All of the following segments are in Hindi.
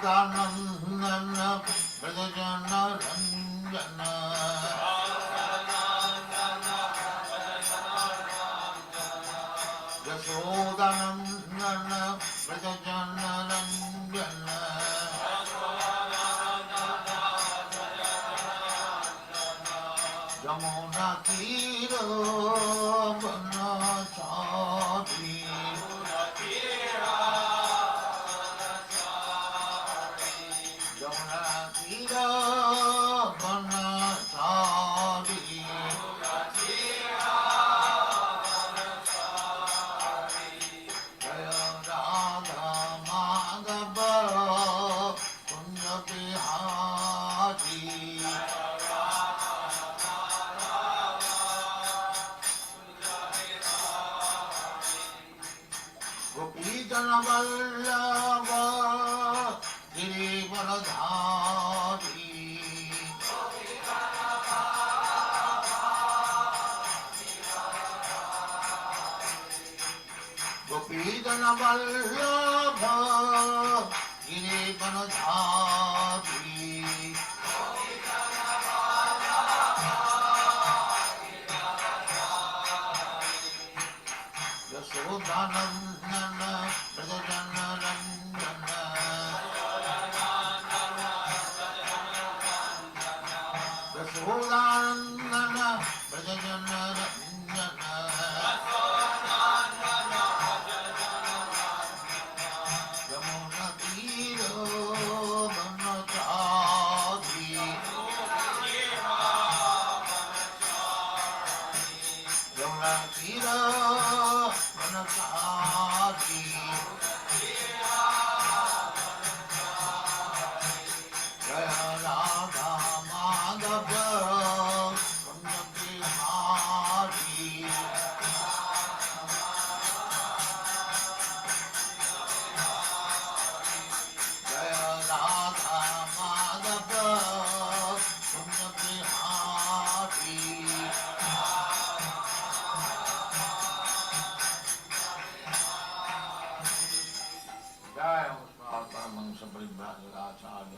यशोदानन्दन व्रजजनरञ्जन यशोदानन्दन व्रजजनरञ्जन यमुनातीरवनचारी यमुनातीरवनचारी जय राधा माधव कुंज बिहारी गोपीजन वल्लभ गिरिवरधारी गोपीजन वल्लभ गिरिवरधारी यशोदानन्दन व्रजजनरञ्जन यशोदानन्दन व्रजजनरञ्जन यमुनातीरवनचारी यमुनातीरवनचारी जय राधा माधव कुंज बिहारी जय राधा माधव कुंज बिहारी जय परमहंस परिव्राजकाचार्य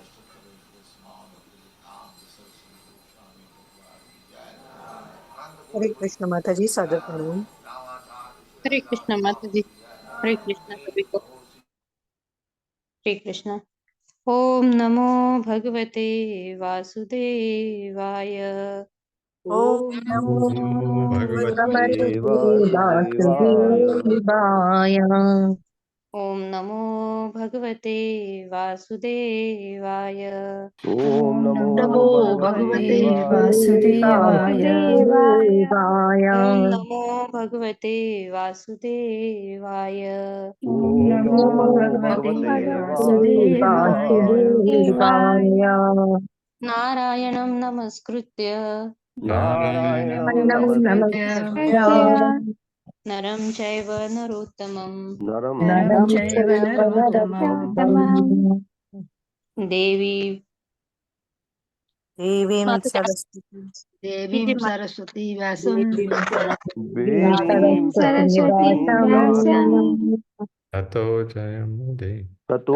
हरे कृष्ण माता जी, सादर प्रणाम। हरे कृष्ण माता जी। हरे कृष्ण सभी को। हरे कृष्ण। ओम नमो भगवते वासुदेवाय। ओम नमो नमो भगवते भगवते वासुदेवाय। वासुदेवाय। ओम नमो भगवते वासुदेवाय। ओम नमो नमो भगवते भगवते वासुदेवाय। वासुदेवाय। ओम नमो भगवते वासुदेवाय। ओम ओम नमो नमो भगवते भगवते वासुदेवाय। वासुदेवाय। नारायणं नमस्कृत्य नारायणं अन्नं नमस्कृत्य नमस्कृत्य नरं चैव नरोत्तमं नरं नरं चैव चैव नरोत्तमम् देवी देवीं माता सरस्वती जी सरस्वती व्यासं देवीं देवीं सरस्वतीं सरस्वतीं व्यासं ततो जयमुदे ततो ततो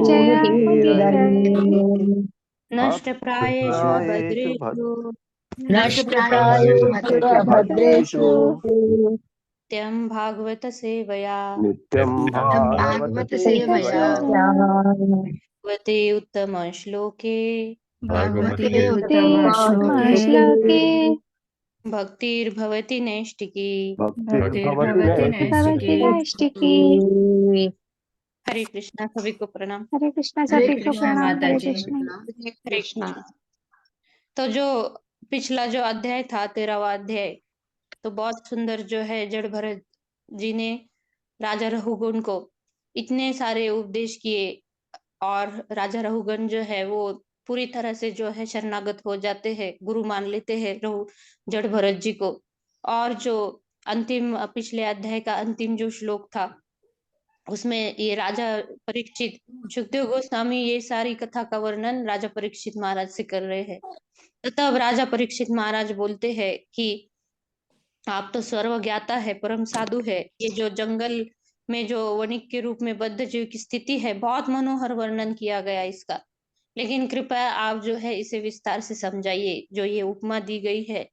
जयमुदीरये। जयमुदीरये। नष्टप्रायेषु भक्तप्रायेषु भद्रेषु नष्टप्रायेषु भद्रेषु अभद्रेषु नित्यं भागवत सेवया नित्यं भागवत सेवया भगवते उत्तम श्लोके भगवते भगवते उत्तमश्लोके भक्तिर्भवति नैष्टिकी। भक्तिर्भवति भक्तिर्भवति नैष्टिकी। नैष्ठिकी। हरे कृष्णा, सभी को प्रणाम। हरे कृष्णा हरे सभी को कृष्णा प्रणाम। माता हरे जी। कृष्णा। हरे कृष्णा। तो जो पिछला जो अध्याय था 13वां अध्याय, तो बहुत सुंदर जो है जड़ भरत जी ने राजा रघुगण को इतने सारे उपदेश किए और राजा रघुगण जो है वो पूरी तरह से जो है शरणागत हो जाते हैं, गुरु मान लेते हैं रघु जड़ भरत जी को। और जो अंतिम पिछले अध्याय का अंतिम जो श्लोक था उसमें ये राजा परीक्षित, सुखदेव गोस्वामी ये सारी कथा का वर्णन राजा परीक्षित महाराज से कर रहे हैं। तो तब राजा परीक्षित महाराज बोलते हैं कि आप तो सर्वज्ञाता है, परम साधु है, ये जो जंगल में जो वणिक के रूप में बद्ध जीव की स्थिति है, बहुत मनोहर वर्णन किया गया इसका। लेकिन कृपया आप जो है इसे विस्तार से समझाइए। जो ये उपमा दी गई है,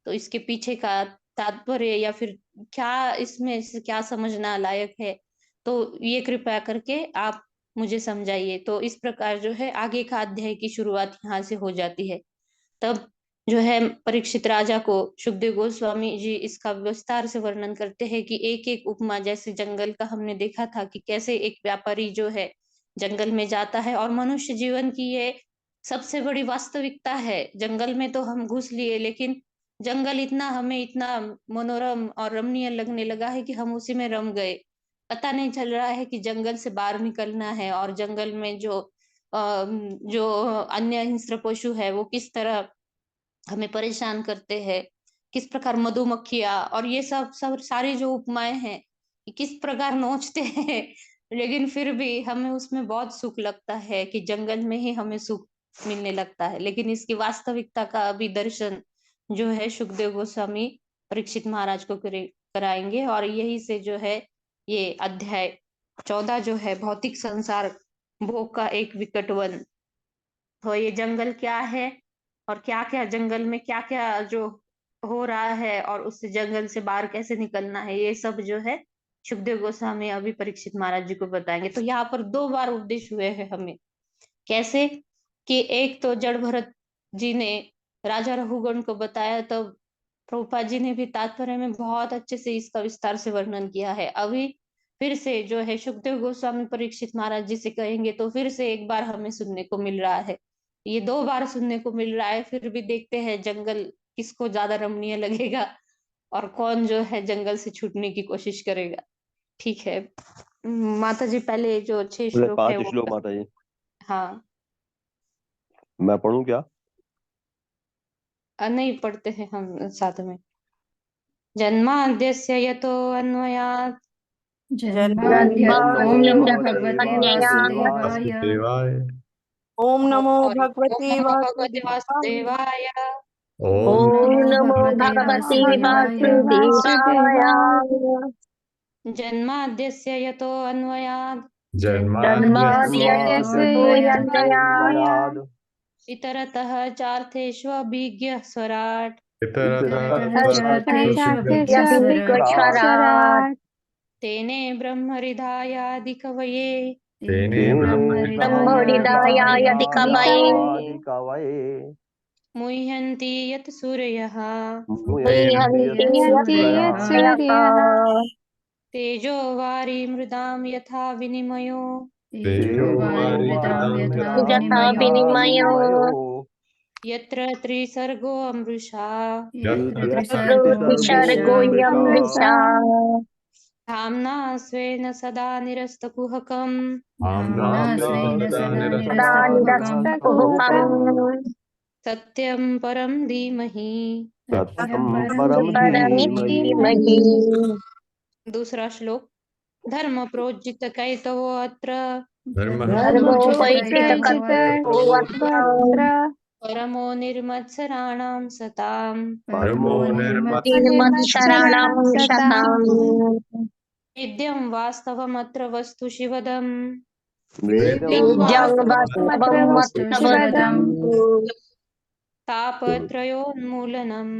तो इसके पीछे का तात्पर्य या फिर क्या इसमें से क्या समझना लायक है, तो ये कृपया करके आप मुझे समझाइए। तो इस प्रकार जो है आगे का अध्याय की शुरुआत यहाँ से हो जाती है। तब जो है परीक्षित राजा को सुखदेव गोस्वामी जी इसका विस्तार से वर्णन करते हैं कि एक एक उपमा, जैसे जंगल का हमने देखा था कि कैसे एक व्यापारी जो है जंगल में जाता है, और मनुष्य जीवन की ये सबसे बड़ी वास्तविकता है। जंगल में तो हम घुस लिए, लेकिन जंगल हमें इतना मनोरम और रमणीय लगने लगा है कि हम उसी में रम गए। पता नहीं चल रहा है कि जंगल से बाहर निकलना है, और जंगल में जो अन्य हिंस्र पशु है वो किस तरह हमें परेशान करते हैं, किस प्रकार मधुमक्खियां और ये सब सब सारी जो उपमाएं हैं कि किस प्रकार नोचते हैं। लेकिन फिर भी हमें उसमें बहुत सुख लगता है कि जंगल में ही हमें सुख मिलने लगता है। लेकिन इसकी वास्तविकता का अभी दर्शन जो है सुखदेव गोस्वामी परीक्षित महाराज को कराएंगे। और यही से जो है ये अध्याय 14 जो है भौतिक संसार भोग का एक विकट वन। तो ये जंगल क्या है और क्या क्या जंगल में क्या क्या जो हो रहा है और उससे जंगल से बाहर कैसे निकलना है, ये सब जो है सुखदेव गोस्वामी अभी परीक्षित महाराज जी को बताएंगे। तो यहाँ पर 2 बार उपदेश हुए हैं हमें। कैसे कि एक तो जड़ भरत जी ने राजा रघुगण को बताया, तब प्रभुपाद जी ने भी तात्पर्य में बहुत अच्छे से इसका विस्तार से वर्णन किया है। अभी फिर से जो है सुखदेव गोस्वामी परीक्षित महाराज जी से कहेंगे, तो फिर से एक बार हमें सुनने को मिल रहा है। ये 2 बार सुनने को मिल रहा है। फिर भी देखते हैं जंगल किसको ज्यादा रमणीय लगेगा और कौन जो है जंगल से छूटने की कोशिश करेगा। ठीक है माता जी, पहले जो 6 बोले श्लोक है 5 वो श्लोक माता जी, हाँ। मैं पढ़ूं क्या? नहीं, पढ़ते हैं हम साथ में। जन्माद्यस्य यतो अन्वयात् जन्माद्य ओम नमो भगवते वासुदेवाय। वासुदेवाय। ओम नमो और भगवते ओम नमो भगवते वासुदेवाय। वासुदेवाय। ओम ओम नमो नमो नमो भगवते भगवते वासुदेवाय। वासुदेवाय। जन्माद्यस्य यतो अन्वयात् जन्माद्यस्य जन्माद्यस्य यतोऽन्वयात् अन्वयाद् इतरतः चार्थेष्वभिज्ञ स्वराट् इतरतः इतरतः चार्थेषु चार्थेष्वभिज्ञस्वराट् तेने ब्रह्महृदायादिकवये तेने तेने ब्रह्महृदायादिकवये ब्रह्महृदायादिकवये मुह्यन्ति यत् सूरयः मुह्यन्ति यत् यत्सूरयः सूरयः तेजो वारि मृदां यथा विनिमयो तेजो वारिमृदां यथा विनिमयो यथा विनिमयो यत्र त्रिसर्गो अमृषा यत्र यत्र त्रिसर्गो त्रिसर्गो मृषा मृषा धाम्ना स्वेन सदा निरस्तकुहकम् धाम्ना धाम्ना स्वेन सदा सदा निरस्तकुहकम् निरस्तकुहकम् सत्यं परं धीमहि। सत्यं सत्यं परं परं धीमहि। धीमहि। दूसरा श्लोक। धर्म प्रोज्जित कैतवो अत्र धर्मोपैतिकर्तृत्वत्र परमो निर्मत्सराणां सताम् परमो परमो निर्मत्सराणां सताम् वेद्यं वास्तवमत्र वस्तु शिवदम् वेदं वेद्यं वास्तवमत्र वास्तवमत्र वस्तु शिवदम् तापत्रयोन्मूलनम्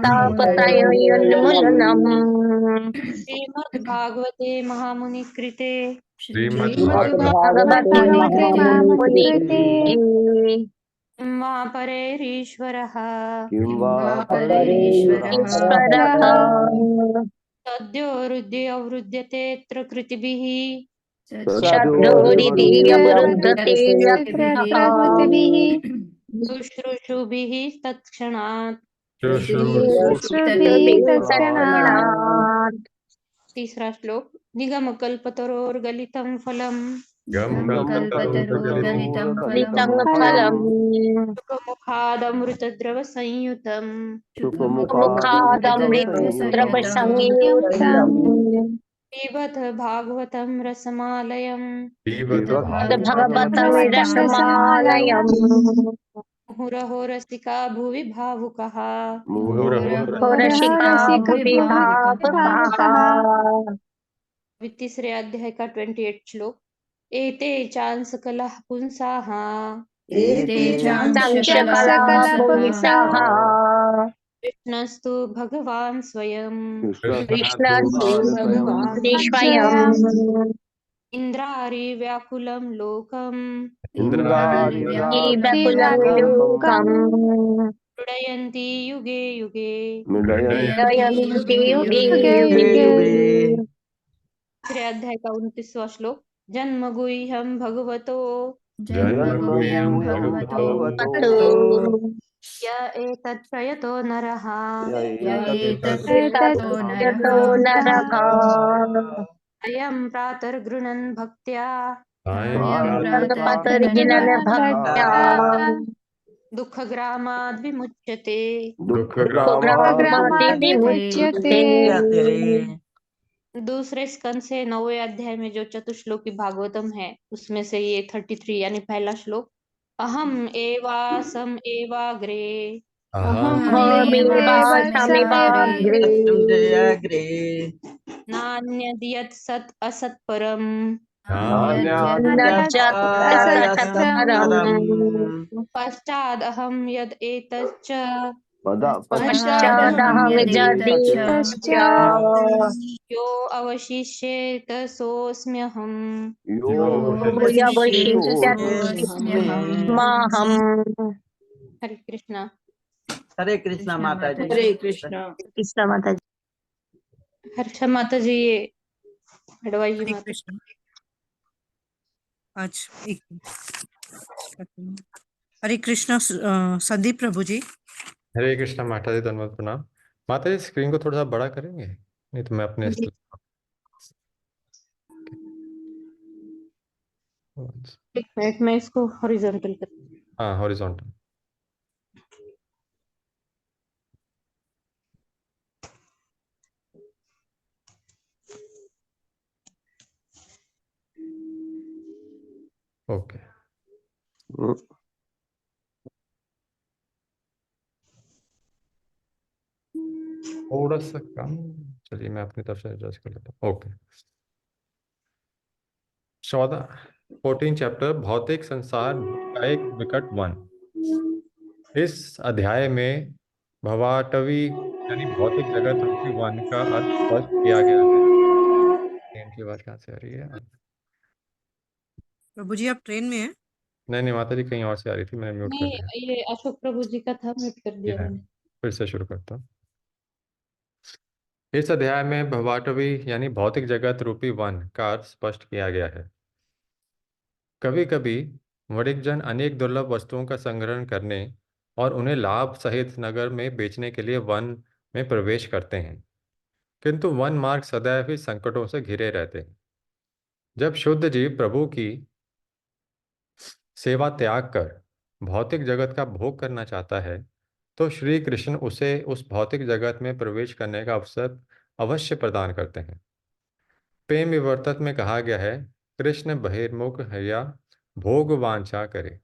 तापत्रयोन्मूलनम् श्रीमद्भागवते महामुनिकृते श्रीमद्भागवते श्रीमद्भागवते महामुनिकृते वा परेरीश्वरः किं किं वा वा परैरीश्वरः परैरीश्वरः सद्यो हृद्योऽवरुध्यतेऽत्र कृतिभिः सद्योऽवरुध्यते कृतिभिः शुश्रूषुभिः तत्क्षणात्। शुश्रूषुभिः तत्क्षणात् तीसरा श्लोक। निगमकल्पतरोर्गलितं फलम् निगमकल्पतरोर्गलितं गलितं फलम् सुखमुखादमृतद्रवसंयुतम् सुखमुखादमृतद्रवसंयुतम् पिबत भागवतं रसमालयम् भागवतं रसमालयम् मुहुरहो रसिका भुवि भावुकः मुहुरहो रसिका भुवि भावुकाः अभी तीसरे अध्याय का 28 श्लोक। एते चान सकला पुंसाः एते सकला पुंसाः कृष्णस्तु भगवान् स्वयं कृष्णस्तु भगवान् स्वयं इन्द्रारि व्याकुलं लोकम् व्याकुलं लोकम् मृडयन्ति युगे युगे। जयन्ति युगे युगे युगे युगे। तीसरे अध्याय का 29वां श्लोक। जन्म गुह्यं भगवतो जन्मगुह्यं भगवतो ततो य एतत् प्रयतो नरः य एतत् एतत् प्रयतो यतो नरः नरः अयं प्रातर्गृणन् भक्त्या सायं तदपतर्जिनन भक्त्या दुःखग्रामाद् विमुच्यते। ग्रामाद् दुःखग्रामदिविमुच्यते। विमुच्यते। दूसरे स्कंद से 9वें अध्याय में जो चतुश्लोकी भागवतम है उसमें से ये 33 यानी पहला श्लोक। अहम एवासम एवाग्रे अहमेवासमेवाग्रे नान्यद्यत् सत् असत् परम् नान्यत् तत्सत् परम् पश्चादहं यद् एतच्च पश्चादहमिजदेतश्च यो अवशिष्येत सोऽस्म्यहम्। योऽवशिष्यत्स्माहम्। हरे कृष्णा। हरे कृष्णा माता जी। हरे कृष्णा। कृष्ण माता जी। हर्षा माता जी ये हड़वाई हरे माता। कृष्ण। आज एक सेकंड। हरे कृष्ण संदीप प्रभु जी। हरे कृष्णा माता जी, धन्यवाद, प्रणाम। माता जी स्क्रीन को थोड़ा सा बड़ा करेंगे, नहीं तो मैं अपने जी। एक मिनट में इसको हॉरिजॉन्टल कर। हाँ, हॉरिजॉन्टल। ओके, थोड़ा सा कम। चलिए मैं अपनी तरफ से एडजस्ट कर लेता हूँ। ओके। 14 चैप्टर भौतिक संसार का एक विकट वन। इस अध्याय में भवाटवी यानी भौतिक जगत रूपी वन का अर्थ स्पष्ट किया गया है। ट्रेन की आवाज कहाँ से आ रही है? प्रभु जी आप ट्रेन में हैं? नहीं माता जी, कहीं और से आ रही थी, मैंने म्यूट कर दिया। नहीं ये अशोक प्रभु जी का था, म्यूट कर ये दिया है, मैंने। फिर से शुरू करता हूँ। इस अध्याय में भवाटवी यानी भौतिक जगत रूपी वन का अर्थ स्पष्ट किया गया है। कभी कभी वणिकजन अनेक दुर्लभ वस्तुओं का संग्रहण करने और उन्हें लाभ सहित नगर में बेचने के लिए वन में प्रवेश करते हैं, किंतु वन मार्ग सदैव ही संकटों से घिरे रहते हैं। जब शुद्ध जीव प्रभु की सेवा त्याग कर भौतिक जगत का भोग करना चाहता है तो श्री कृष्ण उसे उस भौतिक जगत में प्रवेश करने का अवसर अवश्य प्रदान करते हैं। प्रेम विवर्तक में कहा गया है, कृष्ण बहिर्मुख है या भोग वांछा करे।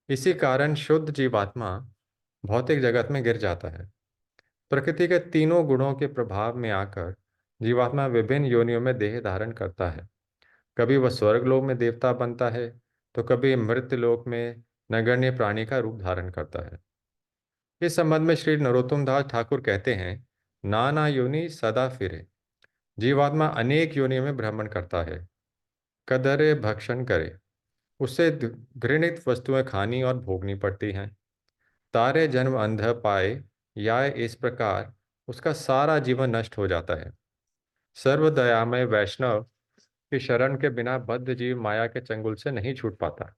इसी कारण शुद्ध जीवात्मा भौतिक जगत में गिर जाता है। प्रकृति के तीनों गुणों के प्रभाव में आकर जीवात्मा विभिन्न योनियों में देह धारण करता है। कभी वह स्वर्ग लोक में देवता बनता है तो कभी मृत्यु लोक में नगण्य प्राणी का रूप धारण करता है। इस संबंध में श्री नरोत्तम दास ठाकुर कहते हैं, नाना योनि सदा फिरे। जीवात्मा अनेक योनियों में भ्रमण करता है, कदरे भक्षण करे, उसे घृणित वस्तुएं खानी और भोगनी पड़ती हैं। तारे जन्म अंध पाए या इस प्रकार उसका सारा जीवन नष्ट हो जाता है। सर्वदयामय वैष्णव की शरण के बिना बद्ध जीव माया के चंगुल से नहीं छूट पाता।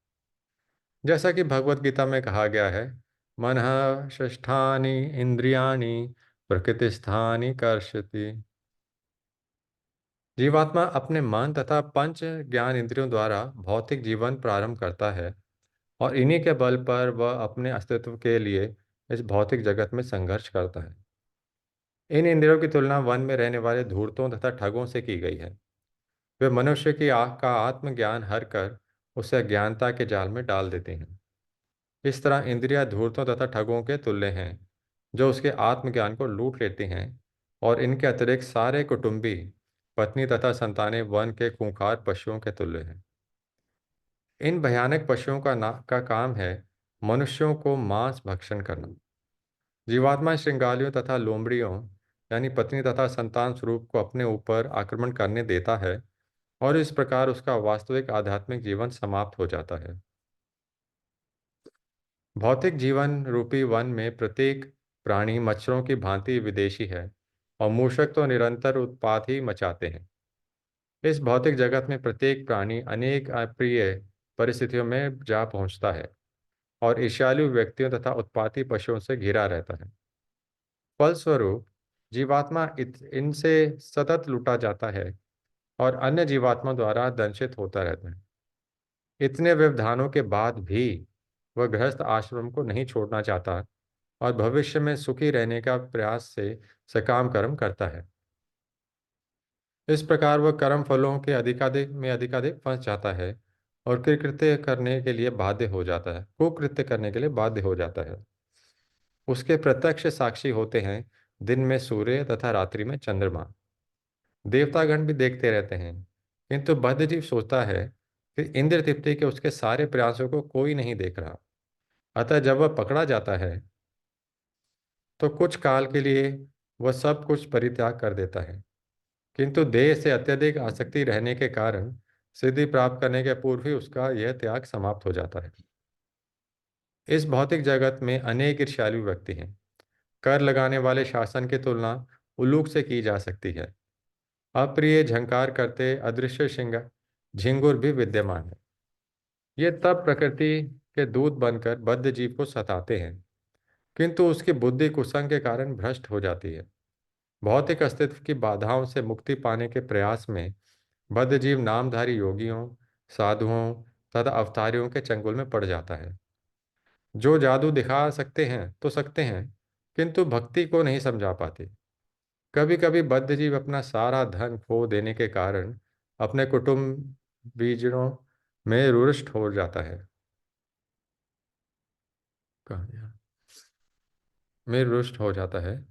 जैसा कि भगवत गीता में कहा गया है, मनः षष्ठानि इंद्रियाणि प्रकृतिस्थानि कर्षति। जीवात्मा अपने मन तथा पंच ज्ञान इंद्रियों द्वारा भौतिक जीवन प्रारंभ करता है और इन्हीं के बल पर वह अपने अस्तित्व के लिए इस भौतिक जगत में संघर्ष करता है। इन इंद्रियों की तुलना वन में रहने वाले धूर्तों तथा ठगों से की गई है। वे मनुष्य की आँख का आत्मज्ञान हर कर उसे अज्ञानता के जाल में डाल देते हैं। इस तरह इंद्रियां धूर्तों तथा ठगों के तुल्य हैं जो उसके आत्मज्ञान को लूट लेते हैं और इनके अतिरिक्त सारे कुटुंबी पत्नी तथा संतानें वन के खूंखार पशुओं के तुल्य हैं। इन भयानक पशुओं का काम है मनुष्यों को मांस भक्षण करना। जीवात्मा श्रृंगालियों तथा लोमड़ियों यानी पत्नी तथा संतान स्वरूप को अपने ऊपर आक्रमण करने देता है और इस प्रकार उसका वास्तविक आध्यात्मिक जीवन समाप्त हो जाता है। भौतिक जीवन रूपी वन में प्रत्येक प्राणी मच्छरों की भांति विदेशी है और मूषक तो निरंतर उत्पात ही मचाते हैं। इस भौतिक जगत में प्रत्येक प्राणी अनेक अप्रिय परिस्थितियों में जा पहुंचता है और ईर्ष्यालु व्यक्तियों तथा उत्पाती पशुओं से घिरा रहता है। फलस्वरूप जीवात्मा इनसे सतत लूटा जाता है और अन्य जीवात्मा द्वारा दंशित होता रहता है। इतने व्यवधानों के बाद भी वह गृहस्थ आश्रम को नहीं छोड़ना चाहता और भविष्य में सुखी रहने का प्रयास से सकाम कर्म करता है। इस प्रकार वह कर्म फलों के अधिकाधिक फंस जाता है और कुकृत्य करने के लिए बाध्य हो जाता है। उसके प्रत्यक्ष साक्षी होते हैं दिन में सूर्य तथा रात्रि में चंद्रमा। देवतागण भी देखते रहते हैं, किंतु बद्धजीव सोचता है कि इंद्र तृप्ति के उसके सारे प्रयासों को कोई नहीं देख रहा। अतः जब वह पकड़ा जाता है तो कुछ काल के लिए वह सब कुछ परित्याग कर देता है, किंतु देह से अत्यधिक आसक्ति रहने के कारण सिद्धि प्राप्त करने के पूर्व ही उसका यह त्याग समाप्त हो जाता है। इस भौतिक जगत में अनेक ईर्ष्यालु व्यक्ति हैं। कर लगाने वाले शासन की तुलना उल्लूक से की जा सकती है। अप्रिय झंकार करते अदृश्य झिंगुर भी विद्यमान है। ये तब प्रकृति के दूत बनकर बद्ध जीव को सताते हैं, किंतु उसकी बुद्धि कुसंग के कारण भ्रष्ट हो जाती है। भौतिक अस्तित्व की बाधाओं से मुक्ति पाने के प्रयास में बद्ध जीव नामधारी योगियों, साधुओं तथा अवतारियों के चंगुल में पड़ जाता है, जो जादू दिखा सकते हैं, किंतु भक्ति को नहीं समझा पाते। कभी कभी बद्ध जीव अपना सारा धन खो देने के कारण अपने कुटुंब बीजों में रुष्ट हो जाता है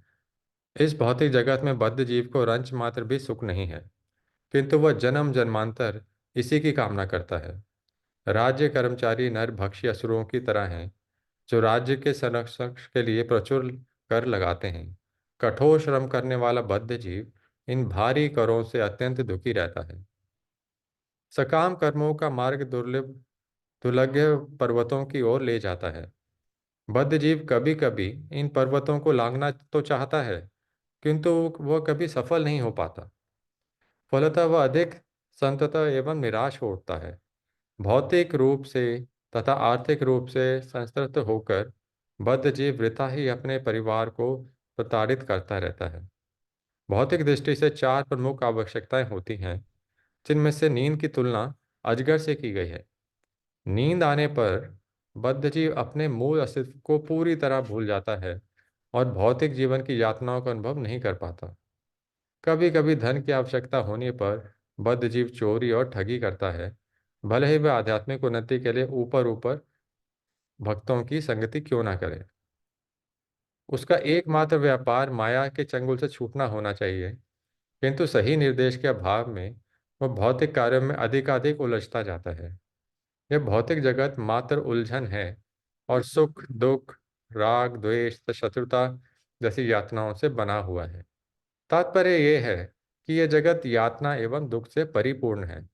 इस भौतिक जगत में बद्ध जीव को रंच मात्र भी सुख नहीं है, किंतु वह जन्म जन्मांतर इसी की कामना करता है। राज्य कर्मचारी नर भक्षी असुरों की तरह हैं, जो राज्य के संरक्षण के लिए प्रचुर कर लगाते हैं। कठोर श्रम करने वाला बद्ध जीव इन भारी करों से अत्यंत दुखी रहता है। सकाम कर्मों का मार्ग दुर्लभ पर्वतों की ओर ले जाता है। बद्ध जीव कभी कभी इन पर्वतों को लांघना तो चाहता है, किंतु वह कभी सफल नहीं हो पाता। फलतः वह अधिक संततः एवं निराश हो उठता है। भौतिक रूप से तथा आर्थिक रूप से संस्तृत होकर बद्ध जीव वृथा ही अपने परिवार को प्रताड़ित करता रहता है। भौतिक दृष्टि से चार प्रमुख आवश्यकताएं होती हैं, जिनमें से नींद की तुलना अजगर से की गई है। नींद आने पर बद्धजीव अपने मूल अस्तित्व को पूरी तरह भूल जाता है और भौतिक जीवन की यातनाओं का अनुभव नहीं कर पाता। कभी कभी धन की आवश्यकता होने पर बद्धजीव चोरी और ठगी करता है, भले ही वह आध्यात्मिक उन्नति के लिए ऊपर ऊपर भक्तों की संगति क्यों ना करे। उसका एकमात्र व्यापार माया के चंगुल से छूटना होना चाहिए, किंतु सही निर्देश के अभाव में वह भौतिक कार्यों में अधिकाधिक उलझता जाता है। यह भौतिक जगत मात्र उलझन है और सुख दुख राग द्वेष शत्रुता जैसी यातनाओं से बना हुआ है। तात्पर्य यह है कि यह जगत यातना एवं दुख से परिपूर्ण है।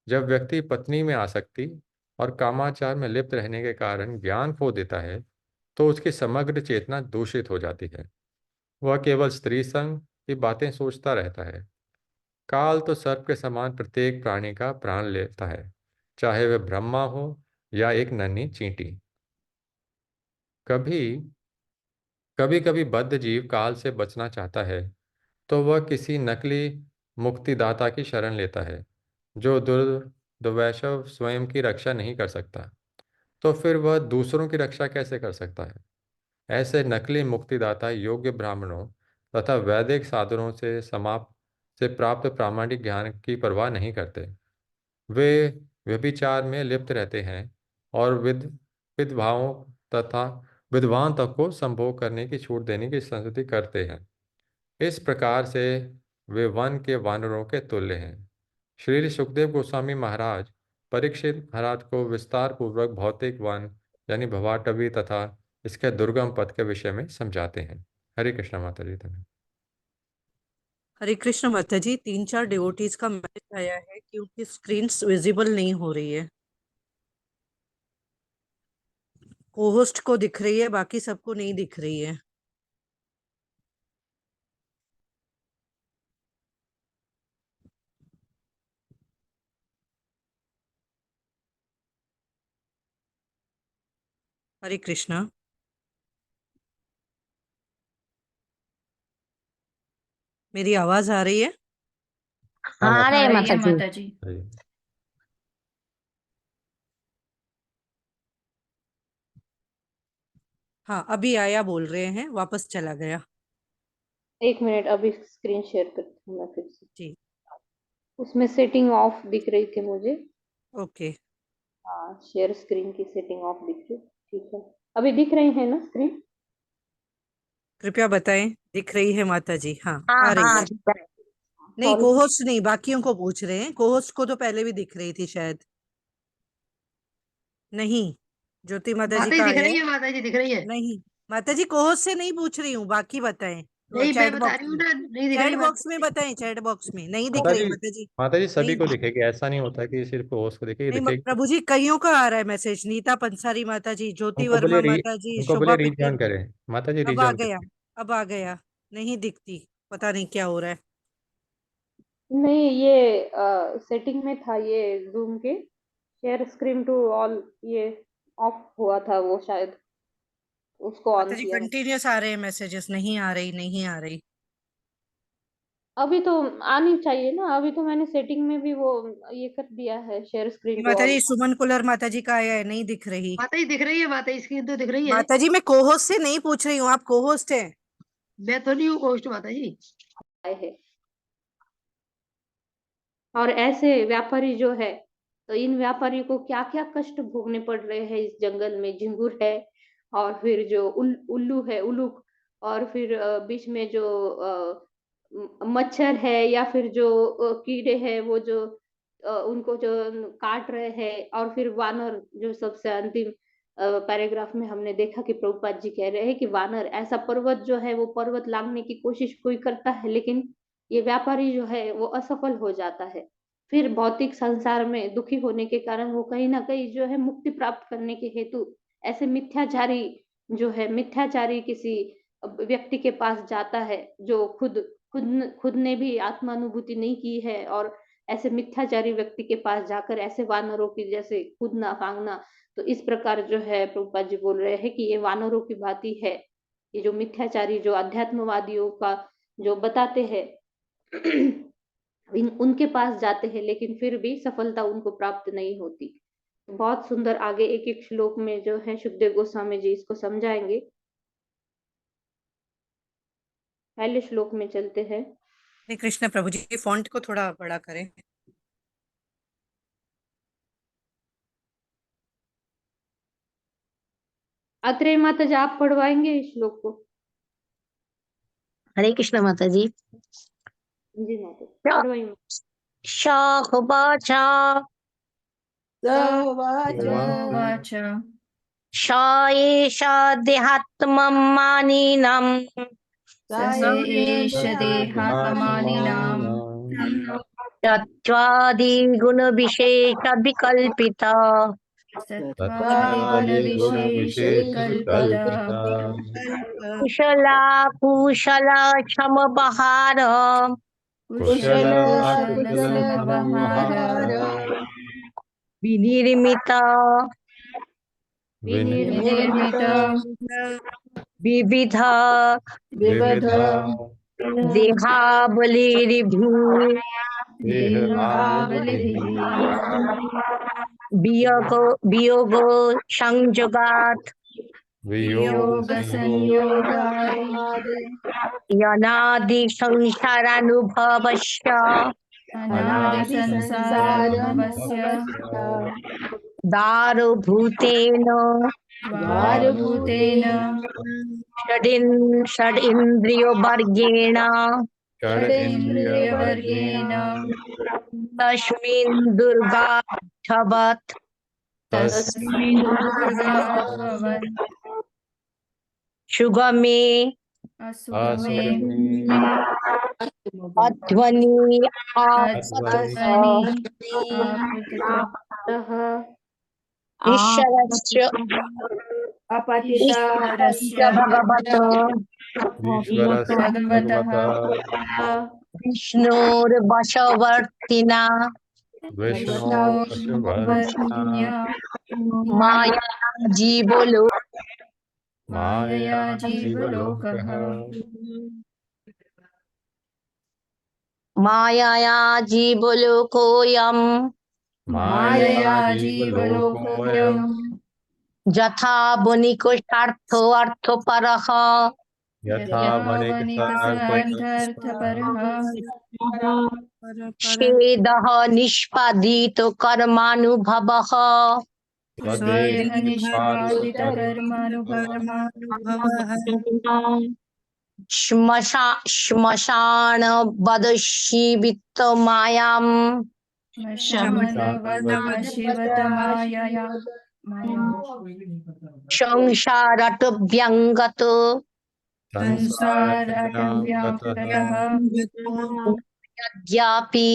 जब व्यक्ति पत्नी में आसक्ति और कामाचार में लिप्त रहने के कारण ज्ञान खो देता है, तो उसकी समग्र चेतना दूषित हो जाती है। वह केवल स्त्री संग की बातें सोचता रहता है। काल तो सर्प के समान प्रत्येक प्राणी का प्राण लेता है, चाहे वह ब्रह्मा हो या एक नन्ही चींटी। कभी कभी बद्ध जीव काल से बचना चाहता है तो वह किसी नकली मुक्तिदाता की शरण लेता है, जो दुर्वैष्णव स्वयं की रक्षा नहीं कर सकता, तो फिर वह दूसरों की रक्षा कैसे कर सकता है। ऐसे नकली मुक्तिदाता योग्य ब्राह्मणों तथा वैदिक साधनों से प्राप्त प्रामाणिक ज्ञान की परवाह नहीं करते। वे व्यभिचार में लिप्त रहते हैं और विधवाओं तथा विद्वान तक को संभोग करने की छूट देने की संस्कृति करते हैं। इस प्रकार से वे वन के वानरों के तुल्य हैं। श्री सुखदेव गोस्वामी महाराज परीक्षित महाराज को विस्तार पूर्वक भौतिक वन यानी भवाटवी तथा इसके दुर्गम पथ के विषय में समझाते हैं। हरे कृष्ण माता जी। धन्यवाद। हरे कृष्ण माता जी, 3-4 डिवोटीज का मैसेज आया है कि उनकी स्क्रीन विजिबल नहीं हो रही है। को-होस्ट को दिख रही है, बाकी सबको नहीं दिख रही है। हरे कृष्णा। मेरी आवाज आ रही है? हाँ रे माता जी। हरे। हाँ, अभी आया बोल रहे हैं, वापस चला गया। 1 मिनट, अभी स्क्रीन शेयर करती हूँ मैं फिर से। जी, उसमें सेटिंग ऑफ दिख रही थी मुझे। ओके। हाँ, शेयर स्क्रीन की सेटिंग ऑफ दिख रही। ठीक है, अभी दिख रही है ना स्क्रीन? कृपया बताएं, दिख रही है माता जी? हाँ, हाँ आ रही हाँ है। नहीं, सॉरी। कोहोस्ट नहीं, बाकियों को पूछ रहे हैं। कोहोस्ट को तो पहले भी दिख रही थी शायद। नहीं, ज्योति माता जी का दिख आया रही है। है माता जी, दिख रही है। नहीं माता जी, कोहोस्ट से नहीं पूछ रही हूँ, बाकी बताएं। नहीं, मैं चैट बता बॉक्स रही हूँ में, ना, नहीं दिख रही चैट माता बॉक्स में बताएं। चैट बॉक्स में नहीं दिख माता रही जी, माता जी। माता जी सभी नहीं को दिख रही। दिखेगी, ऐसा नहीं होता कि सिर्फ होस्ट को दिखेगी, नहीं दिखेगी। प्रभु जी, कईयों का आ रहा है मैसेज। नीता पंसारी माता जी, ज्योति उनको बोले वर्मा माता जी, उनको बोले शोभा रीजॉइन पिंगल। करें माता जी, अब आ रीजॉइन गया, करें। अब आ गया। नहीं दिखती, पता नहीं क्या हो रहा है। नहीं, ये सेटिंग में था, ये जूम के शेयर स्क्रीन टू ऑल, ये ऑफ हुआ था वो, शायद उसको ऑन माता जी, किया मैंने। कंटिन्यूस आ रहे हैं मैसेजेस। नहीं आ रही, नहीं आ रही। अभी तो आनी चाहिए ना, अभी तो मैंने सेटिंग में भी वो ये कर दिया है, शेयर स्क्रीन टू माता ऑल। जी, सुमन कुलर माता जी का आया है, नहीं दिख रही। माता जी दिख रही है, माता जी स्क्रीन तो दिख रही है। माता जी, मैं कोहोस्ट से नहीं पूछ रही हूँ, आप कोहोस्ट हैं। मैं तो नहीं हूँ होस्ट माता जी। आए है। और ऐसे व्यापारी जो है, तो इन व्यापारियों को क्या क्या कष्ट भोगने पड़ रहे हैं इस जंगल में। झिंगुर है, और फिर जो उल्लू है, उल्लूक, और फिर बीच में जो मच्छर है, या फिर जो कीड़े हैं वो जो उनको जो काट रहे हैं, और फिर वानर जो सबसे अंतिम पैराग्राफ में हमने देखा कि प्रभुपाद जी कह रहे हैं कि वानर ऐसा पर्वत जो है, वो पर्वत लांघने की कोशिश कोई करता है, लेकिन ये व्यापारी जो है वो असफल हो जाता है। फिर भौतिक संसार में दुखी होने के कारण वो कहीं ना कहीं जो है मुक्ति प्राप्त करने के हेतु ऐसे मिथ्याचारी जो है, मिथ्याचारी किसी व्यक्ति के पास जाता है, जो खुद ने भी आत्मानुभूति नहीं की है, और ऐसे मिथ्याचारी व्यक्ति के पास जाकर ऐसे वानरों की जैसे कूदना फांगना। तो इस प्रकार जो है प्रभुपाद जी बोल रहे हैं कि ये वानरों की भांति है। ये जो मिथ्याचारी जो अध्यात्मवादियों का जो बताते हैं उनके पास जाते हैं, लेकिन फिर भी सफलता उनको प्राप्त नहीं होती। बहुत सुंदर आगे एक एक श्लोक में जो है सुखदेव गोस्वामी जी इसको समझाएंगे। पहले श्लोक में चलते हैं। हरे कृष्ण प्रभु जी, फॉन्ट को थोड़ा बड़ा करें। अत्रेय माता जी, आप पढ़वाएंगे इस श्लोक को? हरे कृष्ण माता जी। जी माता जी, पढ़वाइए। शाहुवाच उवाच श एषा देहात्मं मानिनं स एष देहात्मानिनां तत्त्वादिगुणविशेषविकल्पिता सत्त्वादिगुणविशेषविकल्पितः कुशला कुशलक्षमबहार कुशलसमबहार विनिर्मित विनिर्मित विविध विविध देहावलिरिभु देहावलिभिः वियोगो संयोगात् वियोगसंयोगात् यनादि संसारानुभवस्य अनादिसंसारानुभवस्य दारभूतेन द्वारभूतेन षडिन्द्रियवर्गेण षडेन्द्रियवर्गेण तस्मिन् दुर्गाभवत् तस्मिन् दुर्गाभवन् सुगमे असुगमे अध्वनि अध्वनि आपतितः ईश्वरस्य ईश्वरस्य भगवतो भगवतः विष्णुर्वशवर्तिना विष्णोर्वर्तिन्या माया जीवलो मायया जीवलोकः मायाया जीवलोकोऽयम् मायया जीवलोकोऽयम् यथा वनिकोष्ठार्थो अर्थपरः यथा वणिकसार्थपरः छेदः निष्पादितो कर्मानुभवः स्वेह निष्पादितकर्मानुभवः श्मशान वदशीवित्तमायाम् शमनवशिवतमायया संसारटव्यङ्गतो संसारव्याकृतः यद्यापि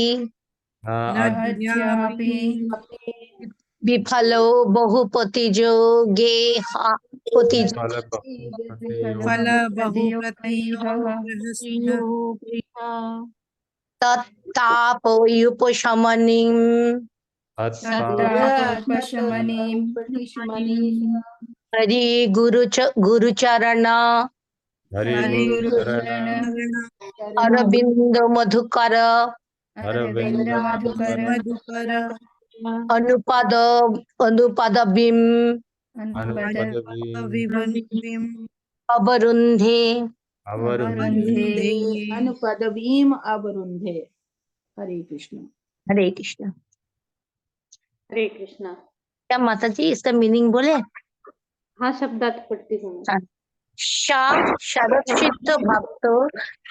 अद्यापि विफलो बहुपतिजो गेहा तत्तापोयुपशमनीम् हरि गुरुचरण अरविंद मधुकर अनुपदवीं अवरुन्धे अनुपदवीम अवरुन्धे। हरे कृष्ण। हरे कृष्ण। हरे कृष्णा। क्या माता जी इसका मीनिंग बोले? हाँ, शब्दार्थ पढ़ती हूँ। शरदचित्त भक्त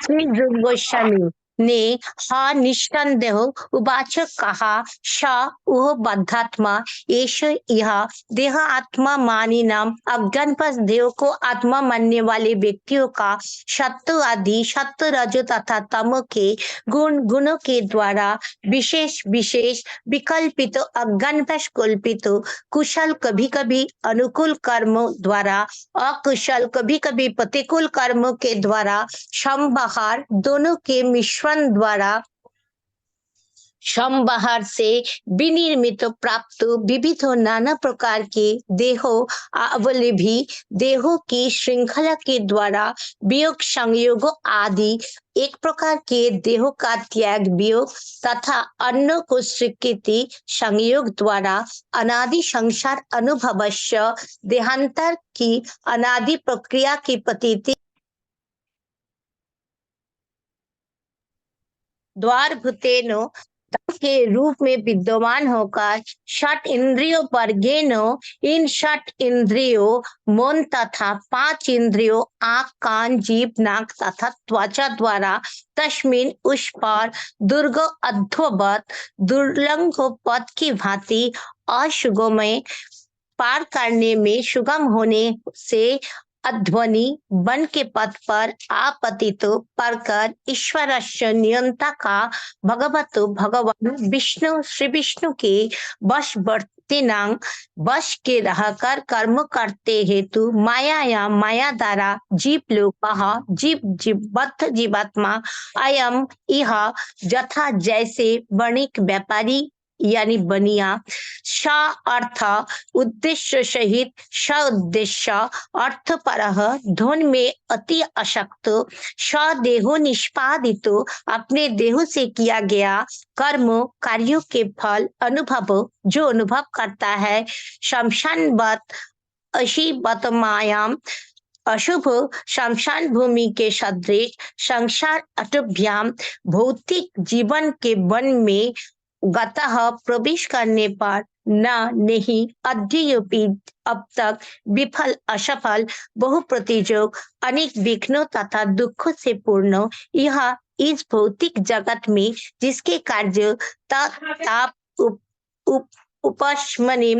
श्री ध्रुव गोस्वामी ने हा निस्संदेह उवाच कहा स उह बद्धात्मा एष यह देह आत्मा मानी नाम अज्ञानवश देह को आत्मा मानने वाले व्यक्तियों का सत्व आदि सत्व रज तथा तम के गुणों के द्वारा विशेष विशेष विकल्पित अज्ञानवश कल्पित कुशल कभी कभी अनुकूल कर्म द्वारा अकुशल कभी कभी प्रतिकूल कर्म के द्वारा संबहार दोनों के मिश्रण द्वारा संबहार से विनिर्मित प्राप्त विविध नाना प्रकार के देहों अवलंबी देहों की श्रृंखला के द्वारा वियोग संयोग आदि एक प्रकार के देहों का त्याग वियोग तथा अन्य को स्वीकृति संयोग द्वारा अनादि संसार अनुभवस्य देहांतर की अनादि प्रक्रिया की प्रतीति द्वारभूतेनो के रूप में विद्यमान होकर षट इंद्रियों पर गेनो इन षट इंद्रियों मन तथा 5 इंद्रियों आँख कान जीभ नाक तथा त्वचा द्वारा तस्मिन उस पर दुर्ग अध्ववत दुर्लंघ पथ की भांति अशुगमय पार करने में सुगम होने से अध्वनि वन के पथ पर आपतित परकर ईश्वरस्य नियंता का भगवतो भगवान विष्णु श्री विष्णु के वशवर्तिनां वश के रहकर कर्म करते हेतु माया माया द्वारा जीव लोकः जीवबद्ध जीवात्मा अयम इह यथा जैसे वणिक व्यापारी यानी बनिया स अर्थ उद्देश्य सहित स उद्देश्य अर्थ परह धुन में अति आसक्त सदेहो निष्पादित अपने देह से किया गया कर्म कार्यों के फल अनुभव जो अनुभव करता है शमशानवत अशीवतमायाम अशुभ शमशान भूमि के सदृश संसार अटभ्याम भौतिक जीवन के वन में गतः प्रवेश करने पर नहीं अद्यपि अब तक विफल असफल बहु प्रतिजोग अनेक विघ्नों तथा दुखों से पूर्ण यह इस भौतिक जगत में जिसके कार्य ताप उपशमनी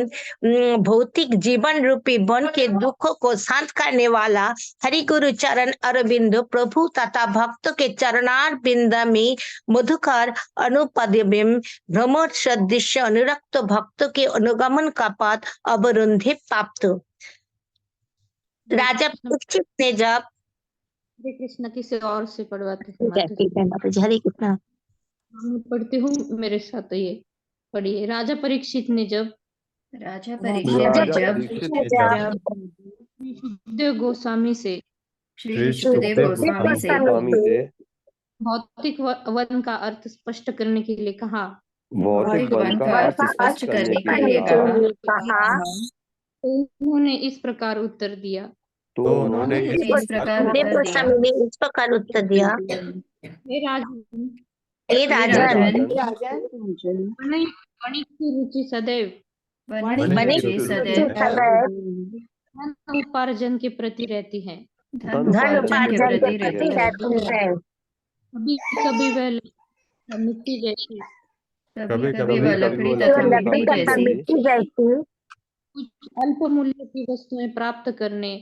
भौतिक जीवन रूपी वन के दुखों को शांत करने वाला हरि गुरु चरण अरविंद प्रभु तथा भक्त के चरणारविंद में मधुकर अनुपद्य में भ्रमर सदृश अनुरक्त भक्त के अनुगमन का पद अवरुंधे प्राप्त। राजा परीक्षित ने जब हरे कृष्ण किसी और से पढ़वाते हैं ठीक है माता जी, हरे कृष्ण। मैं पढ़ती हूँ, मेरे साथ ये पढ़िए। राजा परीक्षित ने जब सुखदेव गोस्वामी से भौतिक वन का अर्थ स्पष्ट करने के लिए कहा, उन्होंने इस प्रकार उत्तर दिया। हे राजन, वणिक की रुचि सदैव धन उपार्जन के प्रति रहती है। धन उपार्जन के प्रति रहती है। कभी कभी वह मिट्टी जैसी, कभी वह लकड़ी तथा मिट्टी जैसी कुछ अल्प मूल्य की वस्तुएं प्राप्त करने,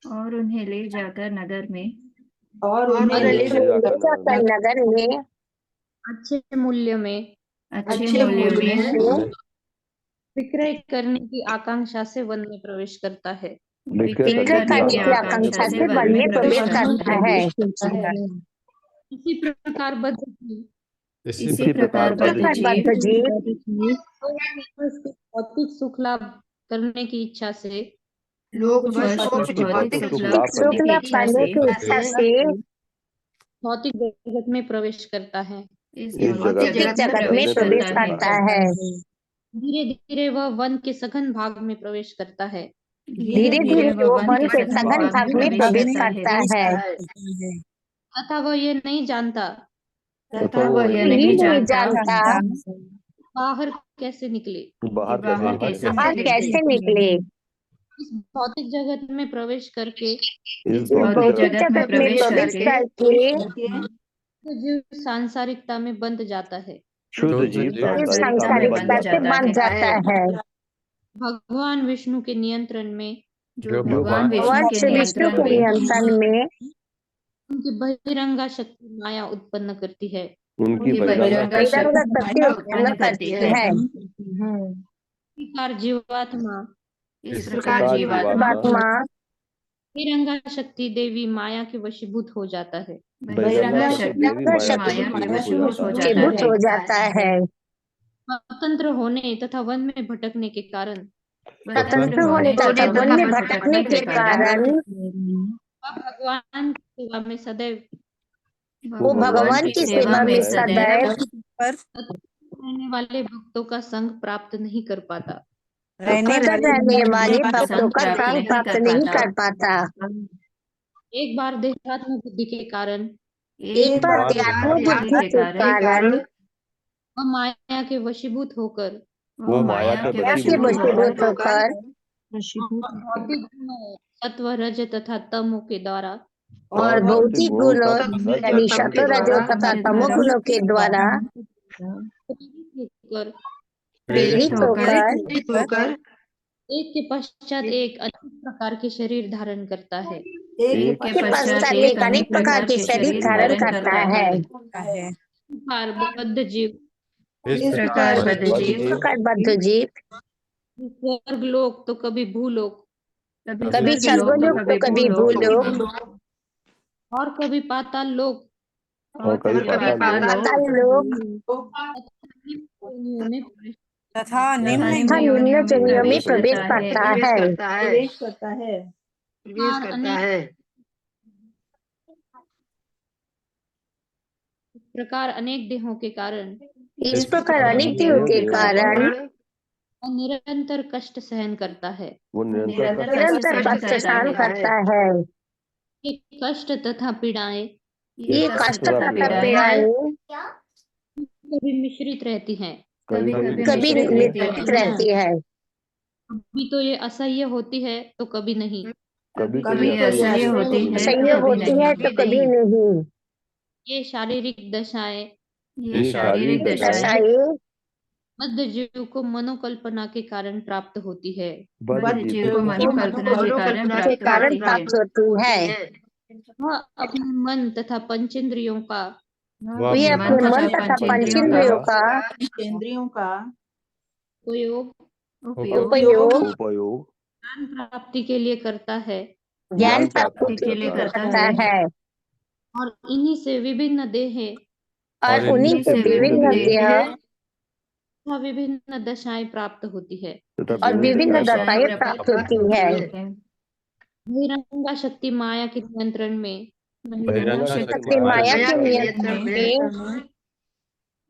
और उन्हें ले जाकर नगर में नगर में अच्छे मूल्य में विक्रय करने की आकांक्षा से वन में प्रवेश करता है। विक्रय करने की आकांक्षा से वन में प्रवेश करता है। इसी प्रकार बद्ध जीव भौतिक सुख लाभ करने की इच्छा से भौतिक जगत में प्रवेश करता है। जगत में प्रवेश करता है। धीरे धीरे वह वन के सघन भाग में प्रवेश करता है। धीरे धीरे वो वन के सघन भाग में प्रवेश करता है। तथा वह ये नहीं जानता बाहर कैसे निकले। इस भौतिक जगत में प्रवेश करके जीव सांसारिकता में बंध जाता है। सांसारिकता से बंध जाता है। भगवान विष्णु के नियंत्रण में भगवान विष्णु के नियंत्रण में उनकी बहिरंगा शक्ति माया उत्पन्न करती है। जीवात्मा बहिरंगा शक्ति देवी माया के वशीभूत हो जाता है। हो जाता है। स्वतंत्र होने तथा वन में भटकने के कारण भगवान की सेवा में सदैव रहने वाले भक्तों का संग प्राप्त नहीं कर पाता। एक बार देहात्म बुद्धि के कारण वह माया के वशीभूत होकर भौतिक सत्व रज तथा तमो के द्वारा और भौतिक गुणों यानी सत्व रज तथा तमो गुणों के द्वारा प्रेरित होकर एक के पश्चात एक अनेक प्रकार के शरीर धारण करता है। एक अनेक प्रकार के शरीर धारण करता है। बद्ध जीव स्वर्ग लोक तो कभी भूलोक, कभी स्वर्गलोक तो कभी भूलोक और कभी पाताल लोक तथा निम्न योनियों में प्रवेश करता है। इस प्रकार अनेक देहों के कारण निरंतर कष्ट सहन करता है। ये कष्ट तथा पीड़ाएं कभी मिश्रित रहती हैं, कभी रहती है। कभी तो ये असह्य होती है तो कभी नहीं। कभी कभी ये असह्य होती है असह्य तो कभी होती है तो कभी नहीं। ये शारीरिक दशाएं ये शारीरिक दशाएं दशाएं मध्य जीव को मनोकल्पना के कारण प्राप्त होती है। बद्ध जीव को मनोकल्पना के कारण के प्राप्त कारण होती है। प्राप्त होती है। वह अपने मन तथा पंचेंद्रियों का वह वे अपने अपने मन तथा पंचेंद्रियों का उपयोग उपयोग ज्ञान प्राप्ति के लिए करता है ज्ञान प्राप्ति के लिए करता करता है है और इन्हीं से विभिन्न देह और उन्हीं से विभिन्न देह तथा विभिन्न दशाएं प्राप्त होती है। और विभिन्न दशाएं प्राप्त होती है। बहिरंगा शक्ति माया के नियंत्रण में बहिरंगा शक्ति माया के नियंत्रण में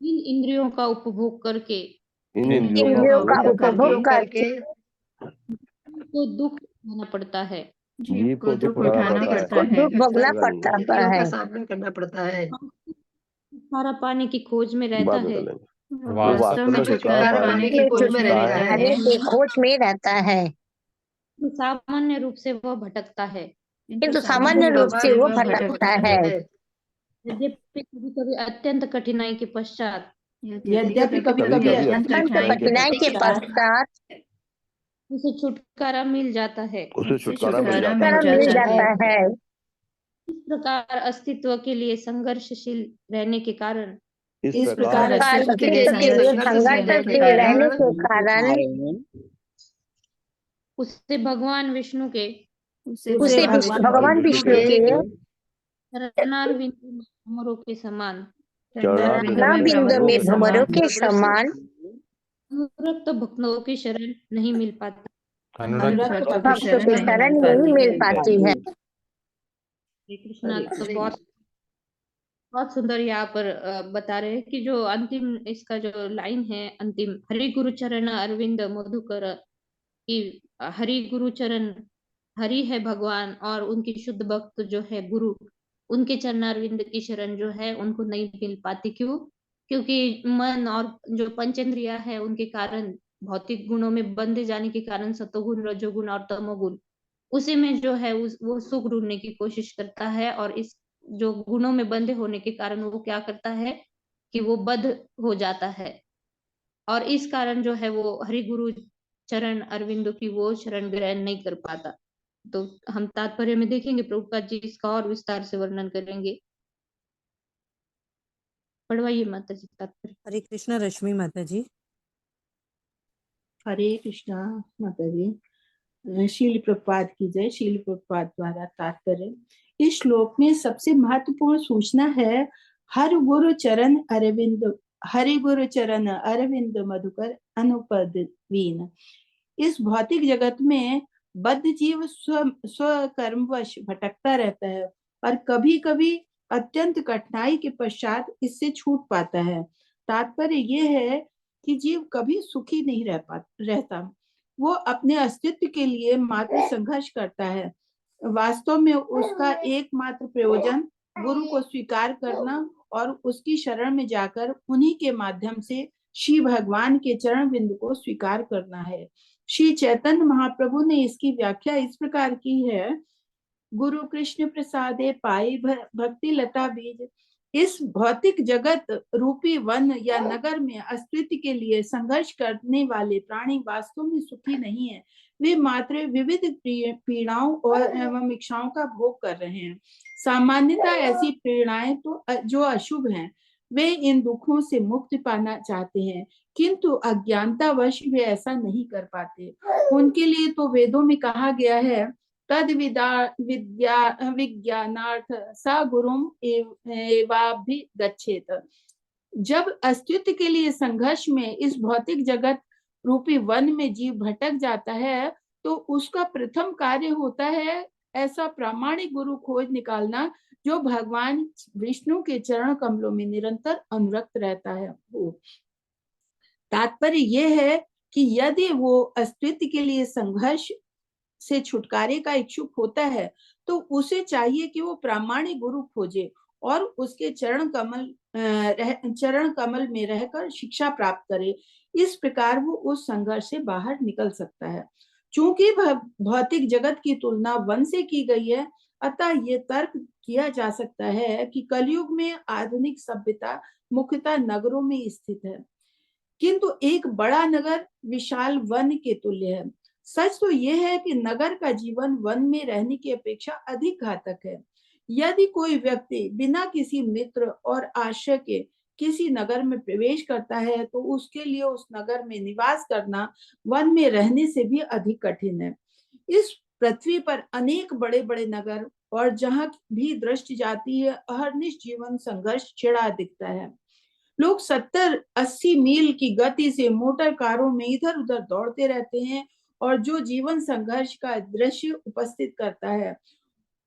इन इंद्रियों का उपभोग करके इंद्रियों का उपभोग करके को दुख उठाना पड़ता है। जीव को दुख उठाना पड़ता को है। दुख भोगना पड़ता स्थितियों का है। सामना करना पड़ता है। छुटकारा पाने की खोज में रहता है। वास्तव में छुटकारा पाने की खोज में रहता है। छुटकारे की खोज में रहता है, सामान्य रूप से वह भटकता है। किंतु सामान्य रूप से वो भटकता है। यद्यपि कभी कभी अत्यंत कठिनाई के पश्चात यद्यपि कभी-कभी अत्यंत कठिनाई के पश्चात उसे छुटकारा मिल जाता है। छुटकारा छुटकारा मिल जाता है। इस प्रकार अस्तित्व के लिए संघर्षशील रहने के कारण इस प्रकार अस्तित्व के लिए संघर्षशील रहने के कारण उससे भगवान विष्णु के उसे भगवान विष्णु के चरणारविंद में भ्रमरों के समान बिंदु में भ्रमरों के समान अनुरक्त भक्तों की शरण नहीं मिल पाती। भक्तों की शरण नहीं मिल पाती है। श्री कृष्णा तो बहुत सुंदर यहाँ पर बता रहे हैं कि जो अंतिम इसका जो लाइन है अंतिम, हरि गुरु चरण अरविंद मधुकर की, हरि गुरु चरण, हरि है भगवान और उनकी शुद्ध भक्त जो है गुरु, उनके चरणारविंद की शरण जो है उनको नहीं मिल पाती। क्यों? क्योंकि मन और जो पंचेंद्रिया है उनके कारण, भौतिक गुणों में बंधे जाने के कारण सतोगुण, रजोगुण और तमोगुण, उसी में जो है वो सुख ढूंढने की कोशिश करता है और इस जो गुणों में बंधे होने के कारण वो क्या करता है कि वो बद्ध हो जाता है और इस कारण जो है वो हरि गुरु चरण अरविंदों की वो शरण ग्रहण नहीं कर पाता। तो हम तात्पर्य में देखेंगे, प्रभुपाद जी इसका और विस्तार से वर्णन करेंगे। पढ़वाइए माता जी तात्पर्य। हरे कृष्णा रश्मि माता जी। हरे कृष्णा माता जी। शील प्रभुपाद की जय। शील प्रभुपाद द्वारा तात्पर्य। इस श्लोक में सबसे महत्वपूर्ण सूचना है हरि गुरु चरण अरविंद मधुकर अनुपदवीन। इस भौतिक जगत में बद्ध जीव स्वकर्मवश भटकता रहता है और कभी कभी अत्यंत कठिनाई के पश्चात इससे छूट पाता है। तात्पर्य ये है कि जीव कभी सुखी नहीं रहता। वो अपने अस्तित्व के लिए मात्र संघर्ष करता है। वास्तव में उसका एकमात्र प्रयोजन गुरु को स्वीकार करना और उसकी शरण में जाकर उन्हीं के माध्यम से श्री भगवान के चरण बिंदु को स्वीकार करना है। श्री चैतन्य महाप्रभु ने इसकी व्याख्या इस प्रकार की है। गुरु कृष्ण प्रसादे पाई भक्ति लता बीज। इस भौतिक जगत रूपी वन या नगर में अस्तित्व के लिए संघर्ष करने वाले प्राणी वास्तव में सुखी नहीं है। वे मात्र विविध पीड़ाओं और एवं इच्छाओं का भोग कर रहे हैं। सामान्यतः ऐसी पीड़ाएं तो जो अशुभ हैं, वे इन दुखों से मुक्ति पाना चाहते हैं, किंतु अज्ञानतावश वे ऐसा नहीं कर पाते। उनके लिए तो वेदों में कहा गया है, तद विज्ञानार्थ सा गुरुम एवाभिगच्छेत। जब अस्तित्व के लिए संघर्ष में इस भौतिक जगत रूपी वन में जीव भटक जाता है तो उसका प्रथम कार्य होता है ऐसा प्रामाणिक गुरु खोज निकालना जो भगवान विष्णु के चरण कमलों में निरंतर अनुरक्त रहता है। तात्पर्य यह है कि यदि वो अस्तित्व के लिए संघर्ष से छुटकारे का इच्छुक होता है तो उसे चाहिए कि वो प्रामाणिक गुरु खोजे और उसके चरण कमल में रहकर शिक्षा प्राप्त करे। इस प्रकार वो उस संघर्ष से बाहर निकल सकता है। चूंकि भौतिक जगत की तुलना वन से की गई है, अतः ये तर्क किया जा सकता है कि कलयुग में आधुनिक सभ्यता मुख्यतः नगरों में स्थित है, किंतु एक बड़ा नगर विशाल वन के तुल्य है। सच तो यह है कि नगर का जीवन वन में रहने की अपेक्षा अधिक घातक है। यदि कोई व्यक्ति बिना किसी मित्र और आश्रय के किसी नगर में प्रवेश करता है तो उसके लिए उस नगर में निवास करना वन में रहने से भी अधिक कठिन है। इस पृथ्वी पर अनेक बड़े बड़े नगर और जहां भी दृष्टि जाती है अहर्निश जीवन संघर्ष छिड़ा दिखता है। लोग 70-80 मील की गति से मोटर कारों में इधर उधर दौड़ते रहते हैं और जो जीवन संघर्ष का दृश्य उपस्थित करता है,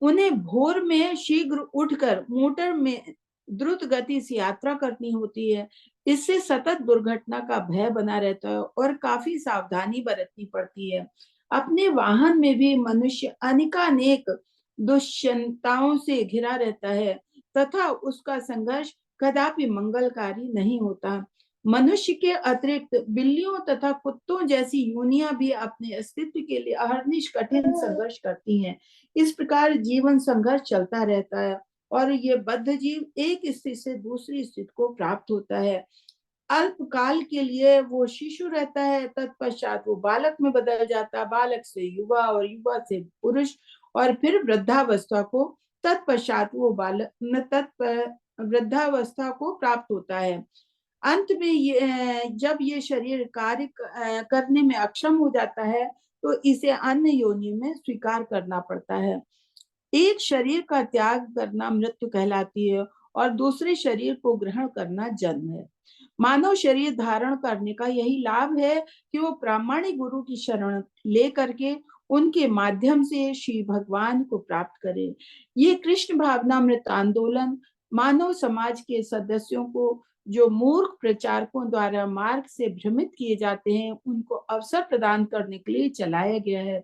उन्हें भोर में शीघ्र उठकर मोटर में द्रुत गति से यात्रा करनी होती है। इससे सतत दुर्घटना का भय बना रहता है और काफी सावधानी बरतनी पड़ती है। अपने वाहन में भी मनुष्य अनेकानेक दुश्चिंताओं से घिरा रहता है तथा उसका संघर्ष कदापि मंगलकारी नहीं होता। मनुष्य के अतिरिक्त बिल्लियों तथा कुत्तों जैसी योनियां भी अपने अस्तित्व के लिए अहर्निश कठिन संघर्ष करती हैं। इस प्रकार जीवन संघर्ष चलता रहता है और ये बद्ध जीव एक स्थिति से दूसरी स्थिति को प्राप्त होता है। अल्पकाल के लिए वो शिशु रहता है, तत्पश्चात वो बालक में बदल जाता है, बालक से युवा और युवा से पुरुष और फिर वृद्धावस्था को, तत्पश्चात वो वृद्धावस्था को प्राप्त होता है। अंत में जब ये शरीर कार्य करने में अक्षम हो जाता है तो इसे अन्य योनि में स्वीकार करना पड़ता है। एक शरीर का त्याग करना मृत्यु कहलाती है और दूसरे शरीर को ग्रहण करना जन्म है। मानव शरीर धारण करने का यही लाभ है कि वो प्रामाणिक गुरु की शरण ले करके उनके माध्यम से श्री भगवान को प्राप्त करे। ये कृष्ण भावनामृत आंदोलन मानव समाज के सदस्यों को जो मूर्ख प्रचारकों द्वारा मार्ग से भ्रमित किए जाते हैं, उनको अवसर प्रदान करने के लिए चलाया गया है।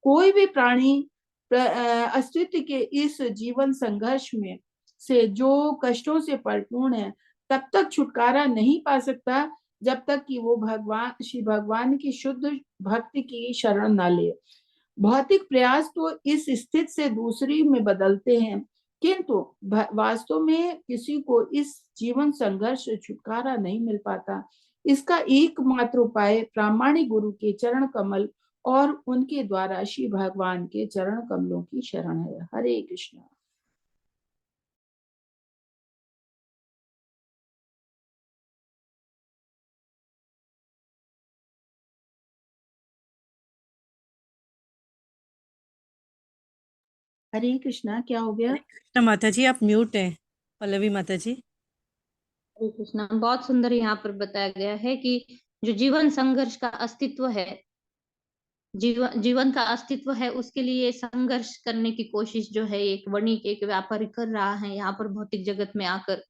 कोई भी प्राणी अस्तित्व के इस जीवन संघर्ष में से जो कष्टों से परिपूर्ण है, तब तक छुटकारा नहीं पा सकता जब तक कि वो श्री भगवान की शुद्ध भक्ति की शरण न ले। भौतिक प्रयास तो इस स्थिति से दूसरी में बदलते हैं, किंतु वास्तव में किसी को इस जीवन संघर्ष से छुटकारा नहीं मिल पाता। इसका एकमात्र उपाय प्रामाणिक गुरु के चरण कमल और उनके द्वारा श्री भगवान के चरण कमलों की शरण है। हरे कृष्ण। हरे कृष्णा, क्या हो गया? कृष्णा माता जी आप म्यूट हैं। पल्लवी माता जी। हरे कृष्णा। बहुत सुंदर यहाँ पर बताया गया है कि जो जीवन संघर्ष का अस्तित्व है, जीवन का अस्तित्व है, उसके लिए संघर्ष करने की कोशिश जो है एक वणिक, एक व्यापारी कर रहा है यहाँ पर भौतिक जगत में आकर,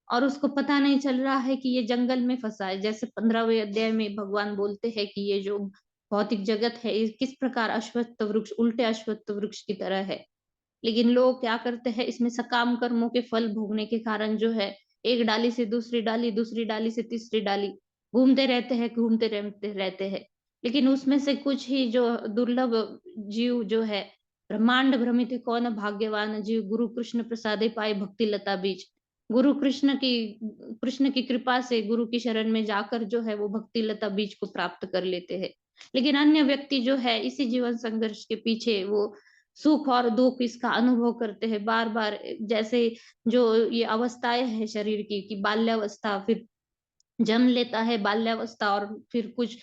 और उसको पता नहीं चल रहा है कि ये जंगल में फंसा है। जैसे 15वें अध्याय में भगवान बोलते हैं कि ये जो भौतिक जगत है ये किस प्रकार अश्वत्थ वृक्ष, उल्टे अश्वत्थ वृक्ष की तरह है। लेकिन लोग क्या करते हैं, इसमें सकाम कर्मों के फल भोगने के कारण जो है एक डाली से दूसरी डाली, दूसरी डाली से तीसरी डाली घूमते रहते हैं। लेकिन उसमें से कुछ ही जो दुर्लभ जीव जो है, ब्रह्मांड भ्रमित कौन भाग्यवान जीव, गुरु कृष्ण प्रसादे पाए भक्ति लता बीज। गुरु कृष्ण की कृपा से गुरु की शरण में जाकर जो है वो भक्ति लता बीज को प्राप्त कर लेते हैं। लेकिन अन्य व्यक्ति जो है इसी जीवन संघर्ष के पीछे वो सुख और दुख इसका अनुभव करते हैं बार बार। जैसे जो ये अवस्थाएं है शरीर की बाल्यावस्था, फिर जन्म लेता है बाल्यावस्था, और फिर कुछ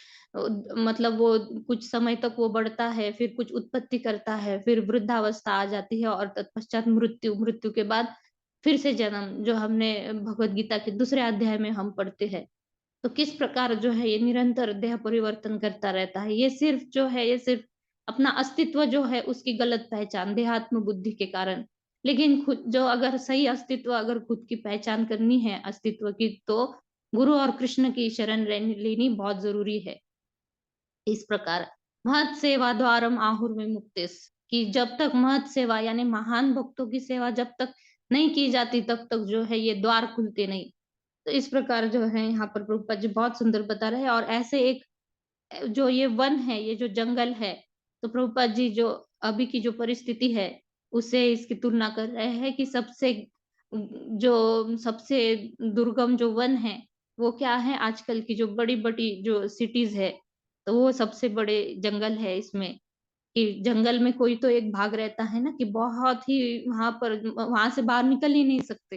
मतलब वो कुछ समय तक वो बढ़ता है, फिर कुछ उत्पत्ति करता है, फिर वृद्धावस्था आ जाती है और तत्पश्चात मृत्यु के बाद फिर से जन्म, जो हमने भगवत गीता के दूसरे अध्याय में हम पढ़ते हैं। तो किस प्रकार जो है ये निरंतर देह परिवर्तन करता रहता है। ये सिर्फ अपना अस्तित्व जो है उसकी गलत पहचान देहात्म बुद्धि के कारण। लेकिन खुद जो अगर सही अस्तित्व, अगर खुद की पहचान करनी है अस्तित्व की, तो गुरु और कृष्ण की शरण लेनी बहुत जरूरी है। इस प्रकार महत सेवा द्वारम आहुर में मुक्तिस, कि जब तक महत सेवा यानी महान भक्तों की सेवा जब तक नहीं की जाती तब तक जो है ये द्वार खुलते नहीं। तो इस प्रकार जो है यहाँ पर प्रभुपाद जी बहुत सुंदर बता रहे हैं। और ऐसे एक जो ये वन है, ये जो जंगल है, तो प्रभुपाद जी जो अभी की जो परिस्थिति है उससे इसकी तुलना कर रहे हैं कि सबसे दुर्गम जो वन है वो क्या है, आजकल की जो बड़ी बड़ी जो सिटीज है, तो वो सबसे बड़े जंगल है इसमें। कि जंगल में कोई तो एक भाग रहता है ना कि बहुत ही वहां से बाहर निकल ही नहीं सकते।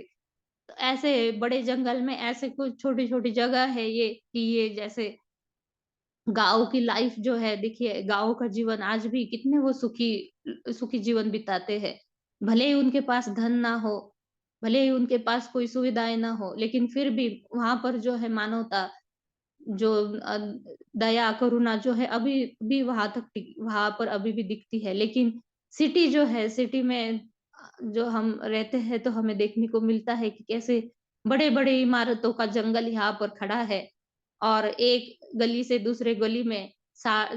तो ऐसे बड़े जंगल में ऐसे कुछ छोटी छोटी जगह है ये, कि ये जैसे गांव की लाइफ जो है, देखिए गांव का जीवन आज भी कितने वो सुखी सुखी जीवन बिताते हैं। भले ही उनके पास धन ना हो, भले ही उनके पास कोई सुविधाएं ना हो, लेकिन फिर भी वहां पर जो है मानवता, जो दया करुणा जो है अभी भी वहां पर अभी भी दिखती है। लेकिन सिटी जो है, सिटी में जो हम रहते हैं तो हमें देखने को मिलता है कि कैसे बड़े बड़े इमारतों का जंगल यहाँ पर खड़ा है। और एक गली से दूसरे गली में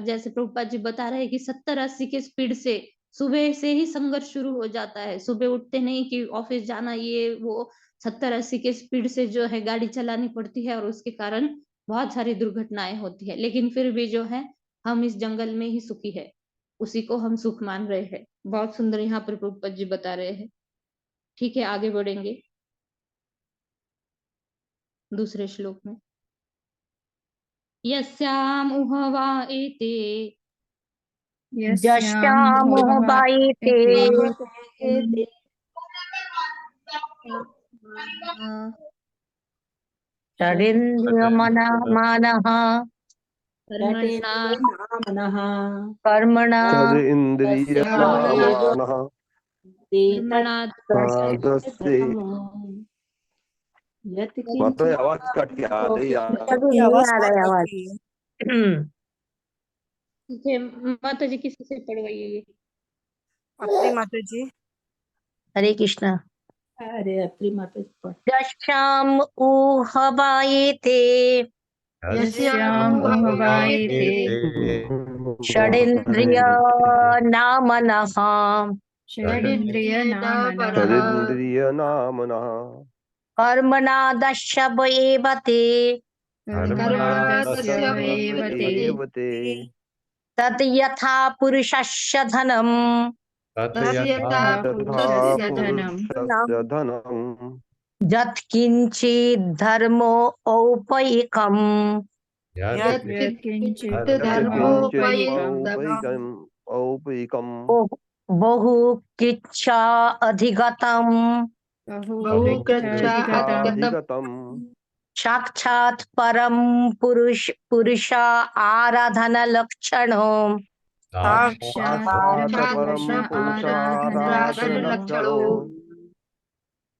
जैसे प्रभुपाद जी बता रहे हैं कि 70-80 के स्पीड से सुबह से ही संघर्ष शुरू हो जाता है। सुबह उठते नहीं कि ऑफिस जाना, ये वो 70-80 के स्पीड से जो है गाड़ी चलानी पड़ती है, और उसके कारण बहुत सारी दुर्घटनाएं होती है। लेकिन फिर भी जो है हम इस जंगल में ही सुखी है, उसी को हम सुख मान रहे हैं। बहुत सुंदर यहाँ पर प्रभुपाद जी बता रहे हैं। ठीक है, आगे बढ़ेंगे दूसरे श्लोक में। यस्याम उहवा एते जश्यामुहबायिते षडिन्द्रियमनः मनः कर्मणा तदिन्द्रियमानः मतलब आवाज कट गया अभी नहीं आ रहा है आवाज। माता जी किसी से पढ़वाइए ये। अपनी माता जी। हरे कृष्णा। अरे अपनी माता जी पढ़। यस्याम उहबायिते षडिन्द्रिय नामनः तदिन्द्रियनामनः कर्मणा दशव एव ते तत् यथा पुरुषस्य धनम् यत् किंचित् धर्मो औपयिकम् बहु किच्छा अधिगतम् साक्षात् परम पुरुष आराधन लक्षणो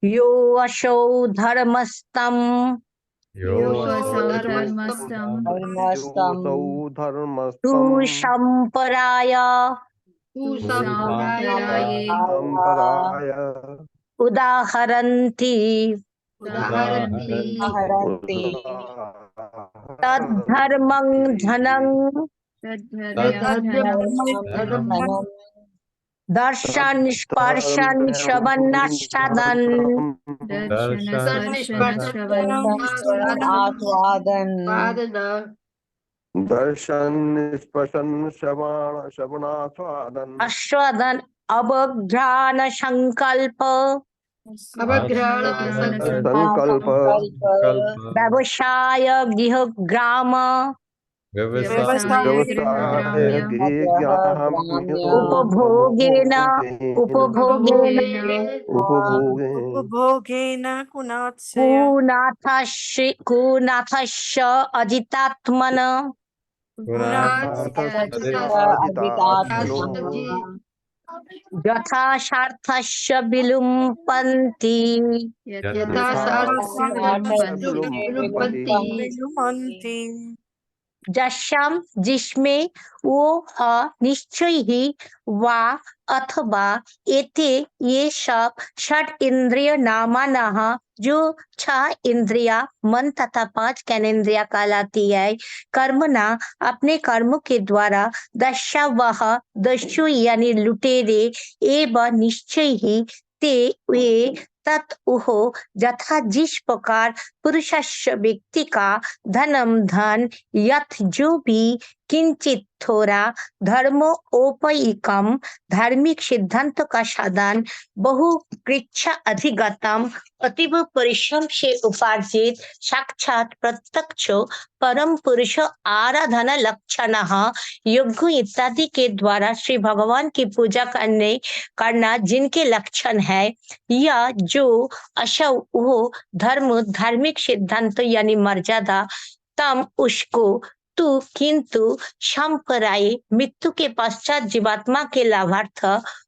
यो असौ धर्मस्तम् तु संपराय उदाहरन्ति तद्धर्मं धनं दर्शन स्पर्शन श्रवणास्वादन आस्वादन अवघ्राण संकल्प व्यवसाय गृह ग्राम उपभोगेन कुनाथस्य अजितात्मन यथाशार्थस्य विलुम्पन्ति जश्याम जिसमें वो निश्चय ही वा अथवा एते ये सब षट इंद्रिय नामानः जो 6 इंद्रिया मन तथा 5 ज्ञानेन्द्रिया कहलाती है कर्मणा अपने कर्मों के द्वारा दस्यवः दस्यु यानी लुटेरे एवं निश्चय ही ते वे तत् उहो यथा जिस प्रकार पुरुषस्य व्यक्ति का धनम धन यथ जो भी किंचित थोड़ा धर्मोपैकम धार्मिक सिद्धांत का साधन बहु कृच्छा अधिगतम अतीब परिश्रम से उपार्जित साक्षात प्रत्यक्ष परम पुरुष आराधना लक्षण यज्ञ इत्यादि के द्वारा श्री भगवान की पूजा करना जिनके लक्षण है या जो अशव वो धर्म धार्मिक सिद्धांत यानी मर्यादा तम उसको तू किंतु संपराय मृत्यु के पश्चात जीवात्मा के लाभार्थ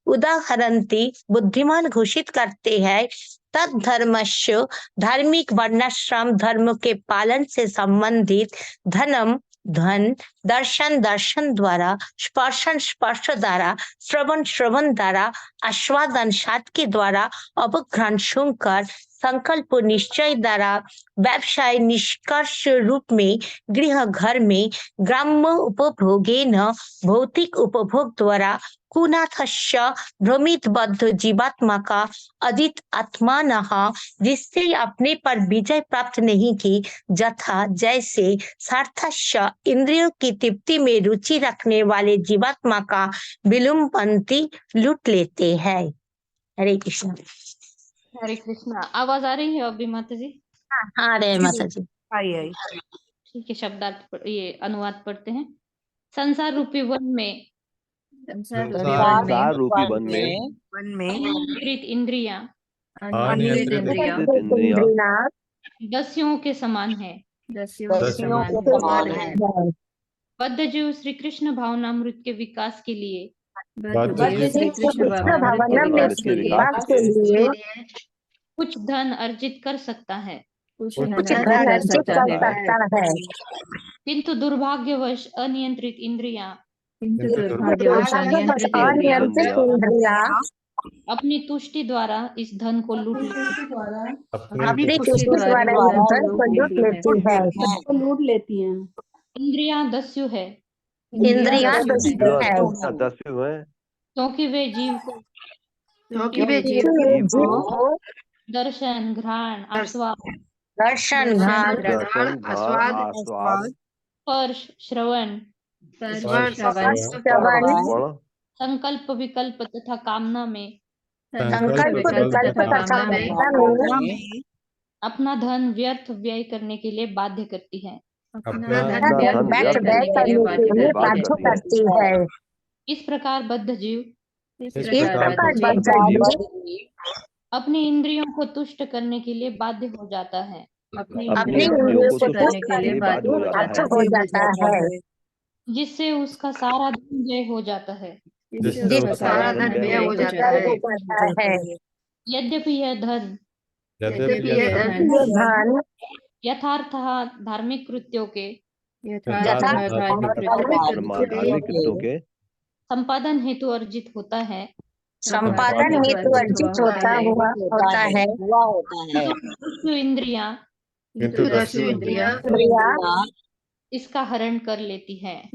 उदाहरणती बुद्धिमान घोषित करते हैं तद धर्मस्य धार्मिक वर्णाश्रम धर्म के पालन से संबंधित धनम धन दर्शन दर्शन द्वारा स्पर्शन स्पर्श द्वारा श्रवण श्रवण द्वारा आस्वादन साध के द्वारा अवघ्राण सुनकर संकल्प निश्चय द्वारा व्यवसाय निष्कर्ष रूप में गृह घर में ग्राम्य उपभोगे न भौतिक उपभोग द्वारा कुनाथस्य भ्रमित बद्ध जीवात्मा का अदित आत्मान जिससे अपने पर विजय प्राप्त नहीं की जथा जैसे सार्थस्य इंद्रियों की तृप्ति में रुचि रखने वाले जीवात्मा का विलुम्पंती लूट लेते हैं। हरे कृष्ण। हरे कृष्णा। आवाज आ रही है अभी माता जी? हाँ रे माता जी। आई। ठीक है, शब्दार्थ ये अनुवाद पढ़ते हैं। संसार रूपी वन में संसार रूपी वन में अनियंत्रित इंद्रियां अनियंत्रित इंद्रियां दस्युओं के समान है। बद्ध जीव श्री कृष्ण भावनामृत के विकास के लिए कुछ धन अर्जित कर सकता है, किंतु दुर्भाग्यवश अनियंत्रित इंद्रियां अपनी तुष्टि द्वारा इस धन को लूट लेती हैं। इंद्रियां दस्यु है दस्यु है क्योंकि वे जीव को दर्शन घ्राण आस्वाद स्पर्श श्रवण संकल्प विकल्प तथा कामना में अपना धन व्यर्थ व्यय करने के लिए बाध्य करती है। इस प्रकार बद्ध जीव अपनी इंद्रियों को तुष्ट करने के लिए बाध्य हो जाता है, जिससे उसका सारा धन व्यय हो जाता है। यद्यपि यह धन यथार्थ धार्मिक कृत्यों के संपादन हेतु अर्जित होता है, इंद्रियां इसका हरण कर लेती है।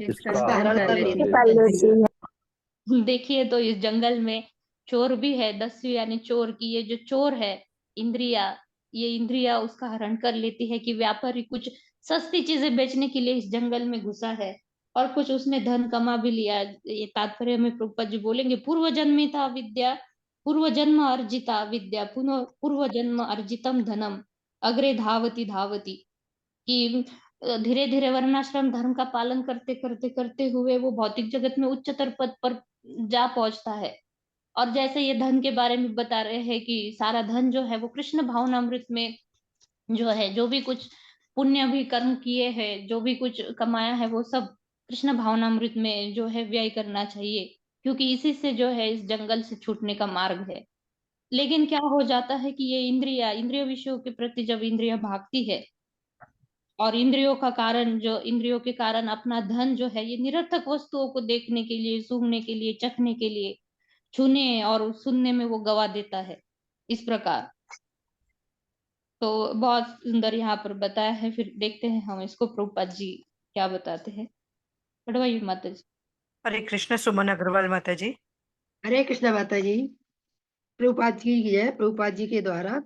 देखिए तो इस जंगल में चोर भी है, दस्यु यानी चोर की ये जो चोर है ये इंद्रिया उसका हरण कर लेती है कि व्यापारी कुछ सस्ती चीजें बेचने के लिए इस जंगल में घुसा है और कुछ उसने धन कमा भी लिया। ये तात्पर्य में प्रभुपाद जी बोलेंगे पूर्व जन्मिता विद्या पूर्व जन्म अर्जिता विद्या पूर्व जन्म अर्जितम धनम अग्रे धावती धावती, कि धीरे धीरे वर्णाश्रम धर्म का पालन करते हुए वो भौतिक जगत में उच्चतर पद पर जा पहुंचता है। और जैसे ये धन के बारे में बता रहे हैं कि सारा धन जो है वो कृष्ण भावनामृत में जो है, जो भी कुछ पुण्य भी कर्म किए हैं, जो भी कुछ कमाया है वो सब कृष्ण भावनामृत में जो है व्यय करना चाहिए, क्योंकि इसी से जो है इस जंगल से छूटने का मार्ग है। लेकिन क्या हो जाता है कि ये इंद्रिय विषयों के प्रति जब इंद्रिया भागती है और इंद्रियों के कारण अपना धन जो है ये निरर्थक वस्तुओं को देखने के लिए, सूंघने के लिए, चखने के लिए, छूने और सुनने में वो गवा देता है। इस प्रकार तो बहुत सुंदर यहाँ पर बताया है। फिर देखते हैं हम इसको प्रभुपाद जी क्या बताते हैं। पढ़वाइए माता जी। हरे कृष्ण। सुमन अग्रवाल माता जी। हरे कृष्ण माता जी। प्रभुपाद जी की है, प्रभुपाद जी के द्वारा।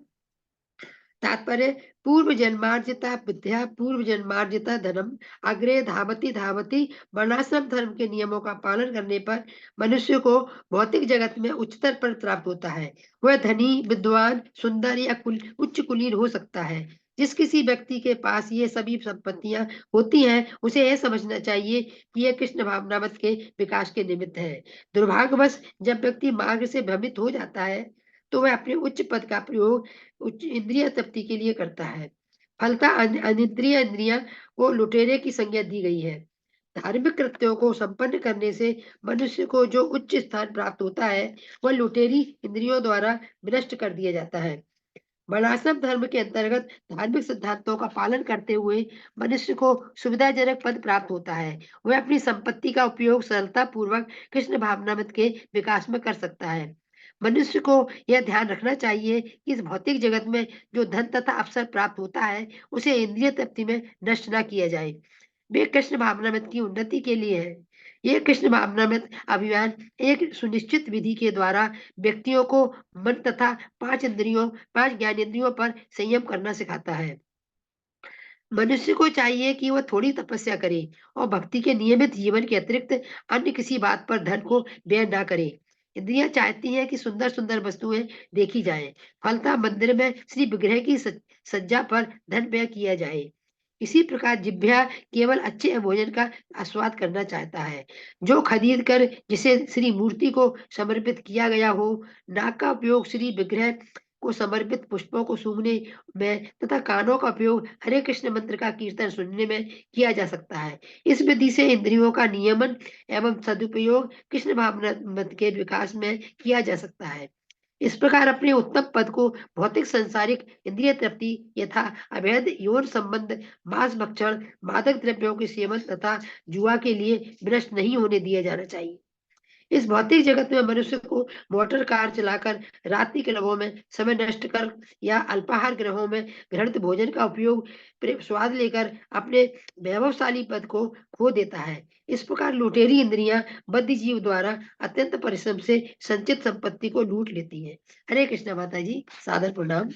तात्पर्य, पूर्व जन्मार्जिता विद्या पूर्व जन्मार्जिता धनम अग्रे धावती धावती। वर्णाश्रम धर्म के नियमों का पालन करने पर मनुष्य को भौतिक जगत में उच्चतर पद प्राप्त होता है। वह धनी, विद्वान, सुंदर या उच्च कुलीन हो सकता है। जिस किसी व्यक्ति के पास ये सभी संपत्तियां होती हैं, उसे यह समझना चाहिए कि यह कृष्ण भावनावत के विकास के निमित्त है। दुर्भाग्यवश जब व्यक्ति मार्ग से भ्रमित हो जाता है, तो वह अपने उच्च पद का प्रयोग उच्च इंद्रिय तृप्ति के लिए करता है। फलतः अनिंद्रिय इंद्रियां को लुटेरे की संज्ञा दी गई है। धार्मिक कृत्यों को संपन्न करने से मनुष्य को जो उच्च स्थान प्राप्त होता है, वह लुटेरी इंद्रियों द्वारा विनष्ट कर दिया जाता है। वर्णाश्रम धर्म के अंतर्गत धार्मिक सिद्धांतों का पालन करते हुए मनुष्य को सुविधाजनक पद प्राप्त होता है। वह अपनी संपत्ति का उपयोग सरलता पूर्वक कृष्ण भावनामृत के विकास में कर सकता है। मनुष्य को यह ध्यान रखना चाहिए कि इस भौतिक जगत में जो धन तथा अवसर प्राप्त होता है, उसे इंद्रिय तृप्ति में नष्ट न किया जाए। वे कृष्ण भावनामृत की उन्नति के लिए है। ये कृष्ण भावनामृत अभियान एक सुनिश्चित विधि के द्वारा व्यक्तियों को मन तथा पांच ज्ञानेंद्रियों पर संयम करना सिखाता है। मनुष्य को चाहिए कि वह थोड़ी तपस्या करे और भक्ति के नियमित जीवन के अतिरिक्त अन्य किसी बात पर धन को व्यय न करे। इंद्रियां चाहती हैं कि सुंदर सुंदर वस्तुएं देखी जाएं। फलतः मंदिर में श्री विग्रह की सज्जा पर धन व्यय किया जाए। इसी प्रकार जिह्वा केवल अच्छे भोजन का आस्वाद करना चाहता है, जो खरीद कर जिसे श्री मूर्ति को समर्पित किया गया हो। नाक का उपयोग श्री विग्रह को समर्पित पुष्पों को सूंघने में तथा कानों का उपयोग हरे कृष्ण मंत्र का कीर्तन सुनने में किया जा सकता है। इस विधि से इंद्रियों का नियमन एवं सदुपयोग कृष्ण भावना के विकास में किया जा सकता है। इस प्रकार अपने उत्तम पद को भौतिक संसारिक इंद्रिय तृप्ति यथा अवैध यौन संबंध, मांस भक्षण, मादक द्रव्यों के सेवन तथा जुआ के लिए विनष्ट नहीं होने दिया जाना चाहिए। इस भौतिक जगत में मनुष्य को मोटर कार चलाकर रात्रि क्लबों में समय नष्ट कर या अल्पाहार गृहों में घृणित भोजन का उपयोग स्वाद लेकर अपने वैभवशाली पद को खो देता है। इस प्रकार लुटेरी इंद्रियां बद्ध जीव द्वारा अत्यंत परिश्रम से संचित संपत्ति को लूट लेती हैं। हरे कृष्णा माता जी, सादर प्रणाम।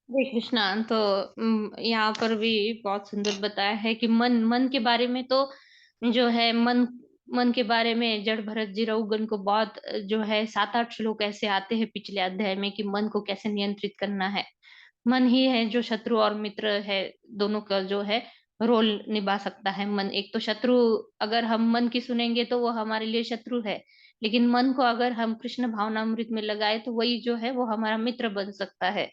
हरे कृष्णा। तो यहाँ पर भी बहुत सुंदर बताया है कि मन के बारे में तो जो है मन के बारे में जड़ भरत जी रघुगण को बहुत जो है 7-8 श्लोक ऐसे आते हैं पिछले अध्याय में कि मन को कैसे नियंत्रित करना है। मन ही है जो शत्रु और मित्र है, दोनों का जो है रोल निभा सकता है। मन एक तो शत्रु, अगर हम मन की सुनेंगे तो वो हमारे लिए शत्रु है, लेकिन मन को अगर हम कृष्ण भावनामृत में लगाए तो वही जो है वो हमारा मित्र बन सकता है।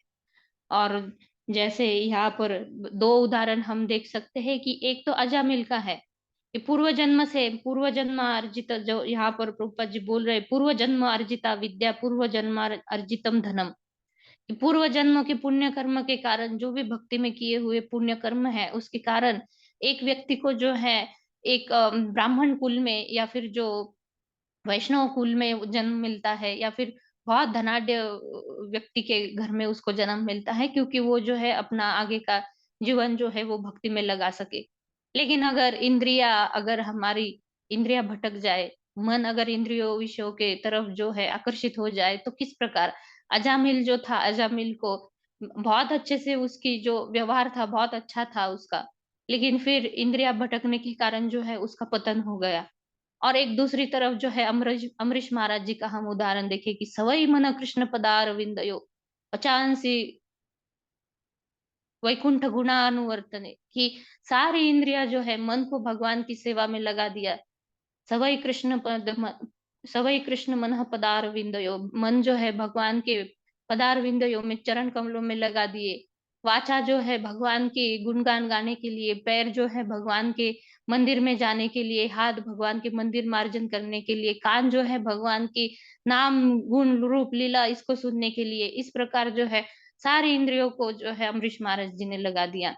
और जैसे यहाँ पर 2 उदाहरण हम देख सकते हैं कि एक तो अजामिल का है कि पूर्व जन्म अर्जित, जो यहाँ पर प्रभुपाद जी बोल रहे पूर्व जन्म अर्जिता विद्या पूर्व जन्म अर्जितम धनम, कि पूर्व जन्म के पुण्य कर्म के कारण जो भी भक्ति में किए हुए पुण्य कर्म है उसके कारण एक व्यक्ति को जो है एक ब्राह्मण कुल में या फिर जो वैष्णव कुल में जन्म मिलता है, या फिर बहुत धनाढ्य व्यक्ति के घर में उसको जन्म मिलता है, क्योंकि वो जो है अपना आगे का जीवन जो है वो भक्ति में लगा सके। लेकिन अगर हमारी इंद्रिया भटक जाए, मन अगर इंद्रियों विषयों के तरफ जो है आकर्षित हो जाए, तो किस प्रकार अजामिल जो था, अजामिल को बहुत अच्छे से उसकी जो व्यवहार था बहुत अच्छा था उसका, लेकिन फिर इंद्रिया भटकने के कारण जो है उसका पतन हो गया। और एक दूसरी तरफ जो है अमरीश महाराज जी का हम उदाहरण देखें कि सवई मन कृष्ण पदार विंदयो पचांसी वैकुंठ गुणानुवर्तने, कि सारी इंद्रिया जो है मन को भगवान की सेवा में लगा दिया। सवई कृष्ण मन पदार विंदयो, मन जो है भगवान के पदार विंदयो में चरण कमलों में लगा दिए। वाचा जो है भगवान के गुणगान गाने के लिए, पैर जो है भगवान के मंदिर में जाने के लिए, हाथ भगवान के मंदिर मार्जन करने के लिए, कान जो है भगवान की नाम गुण रूप लीला इसको सुनने के लिए। इस प्रकार जो है सारी इंद्रियों को जो है अमरीश महाराज जी ने लगा दिया।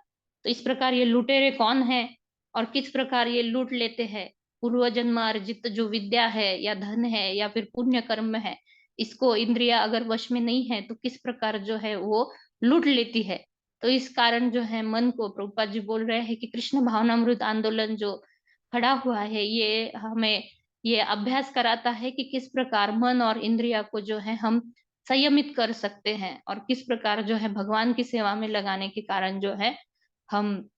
तो इस प्रकार ये लुटेरे कौन है और किस प्रकार ये लूट लेते हैं? पूर्व जन्म अर्जित जो विद्या है या धन है या फिर पुण्य कर्म है, इसको इंद्रिया अगर वश में नहीं है तो किस प्रकार जो है वो लूट लेती है। तो इस कारण जो है मन को प्रभुपाद जी बोल रहे हैं कि कृष्ण भावनामृत आंदोलन जो खड़ा हुआ है, ये हमें ये अभ्यास कराता है कि किस प्रकार मन और इंद्रिया को जो है हम संयमित कर सकते हैं और किस प्रकार जो है भगवान की सेवा में लगाने के कारण जो है हम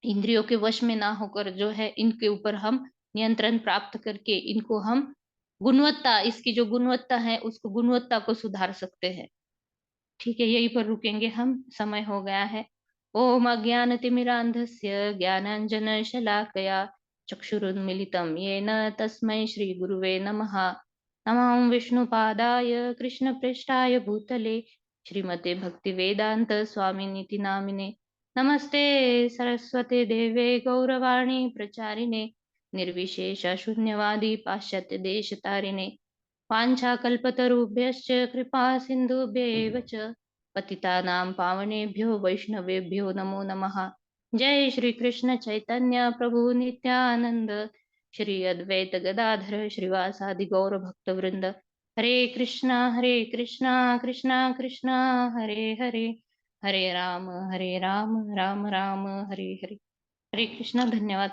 इंद्रियों के वश में ना होकर जो है इनके ऊपर हम नियंत्रण प्राप्त करके इनको हम गुणवत्ता, इसकी जो गुणवत्ता है उसको गुणवत्ता को सुधार सकते हैं। ठीक है, यहीं पर रुकेंगे हम, समय हो गया है। ओम अज्ञानतिमिरान्धस्य ज्ञानाञ्जनशलाकया चक्षुरुन्मीलितं येन तस्मै श्रीगुरुवे नमः। नमो विष्णुपादाय कृष्णप्रेष्ठाय भूतले श्रीमते भक्तिवेदान्त स्वामिनीति नामिने। नमस्ते सरस्वते देवे गौरवाणी प्रचारिणे निर्विशेष शून्यवादी पाश्चात्य देशतारिणे वाञ्छाकल्पतरुभ्यश्च कृपा सिन्धुभ्येव च पतितानां पावनेभ्यो वैष्णवेभ्यो नमो नमः। जय श्री कृष्ण चैतन्य प्रभु नित्यानंद श्री अद्वैत गदाधर श्रीवासादि गौर भक्त वृंद। हरे कृष्णा कृष्णा कृष्णा हरे हरे, हरे राम राम राम हरे हरे। हरे कृष्णा। धन्यवाद।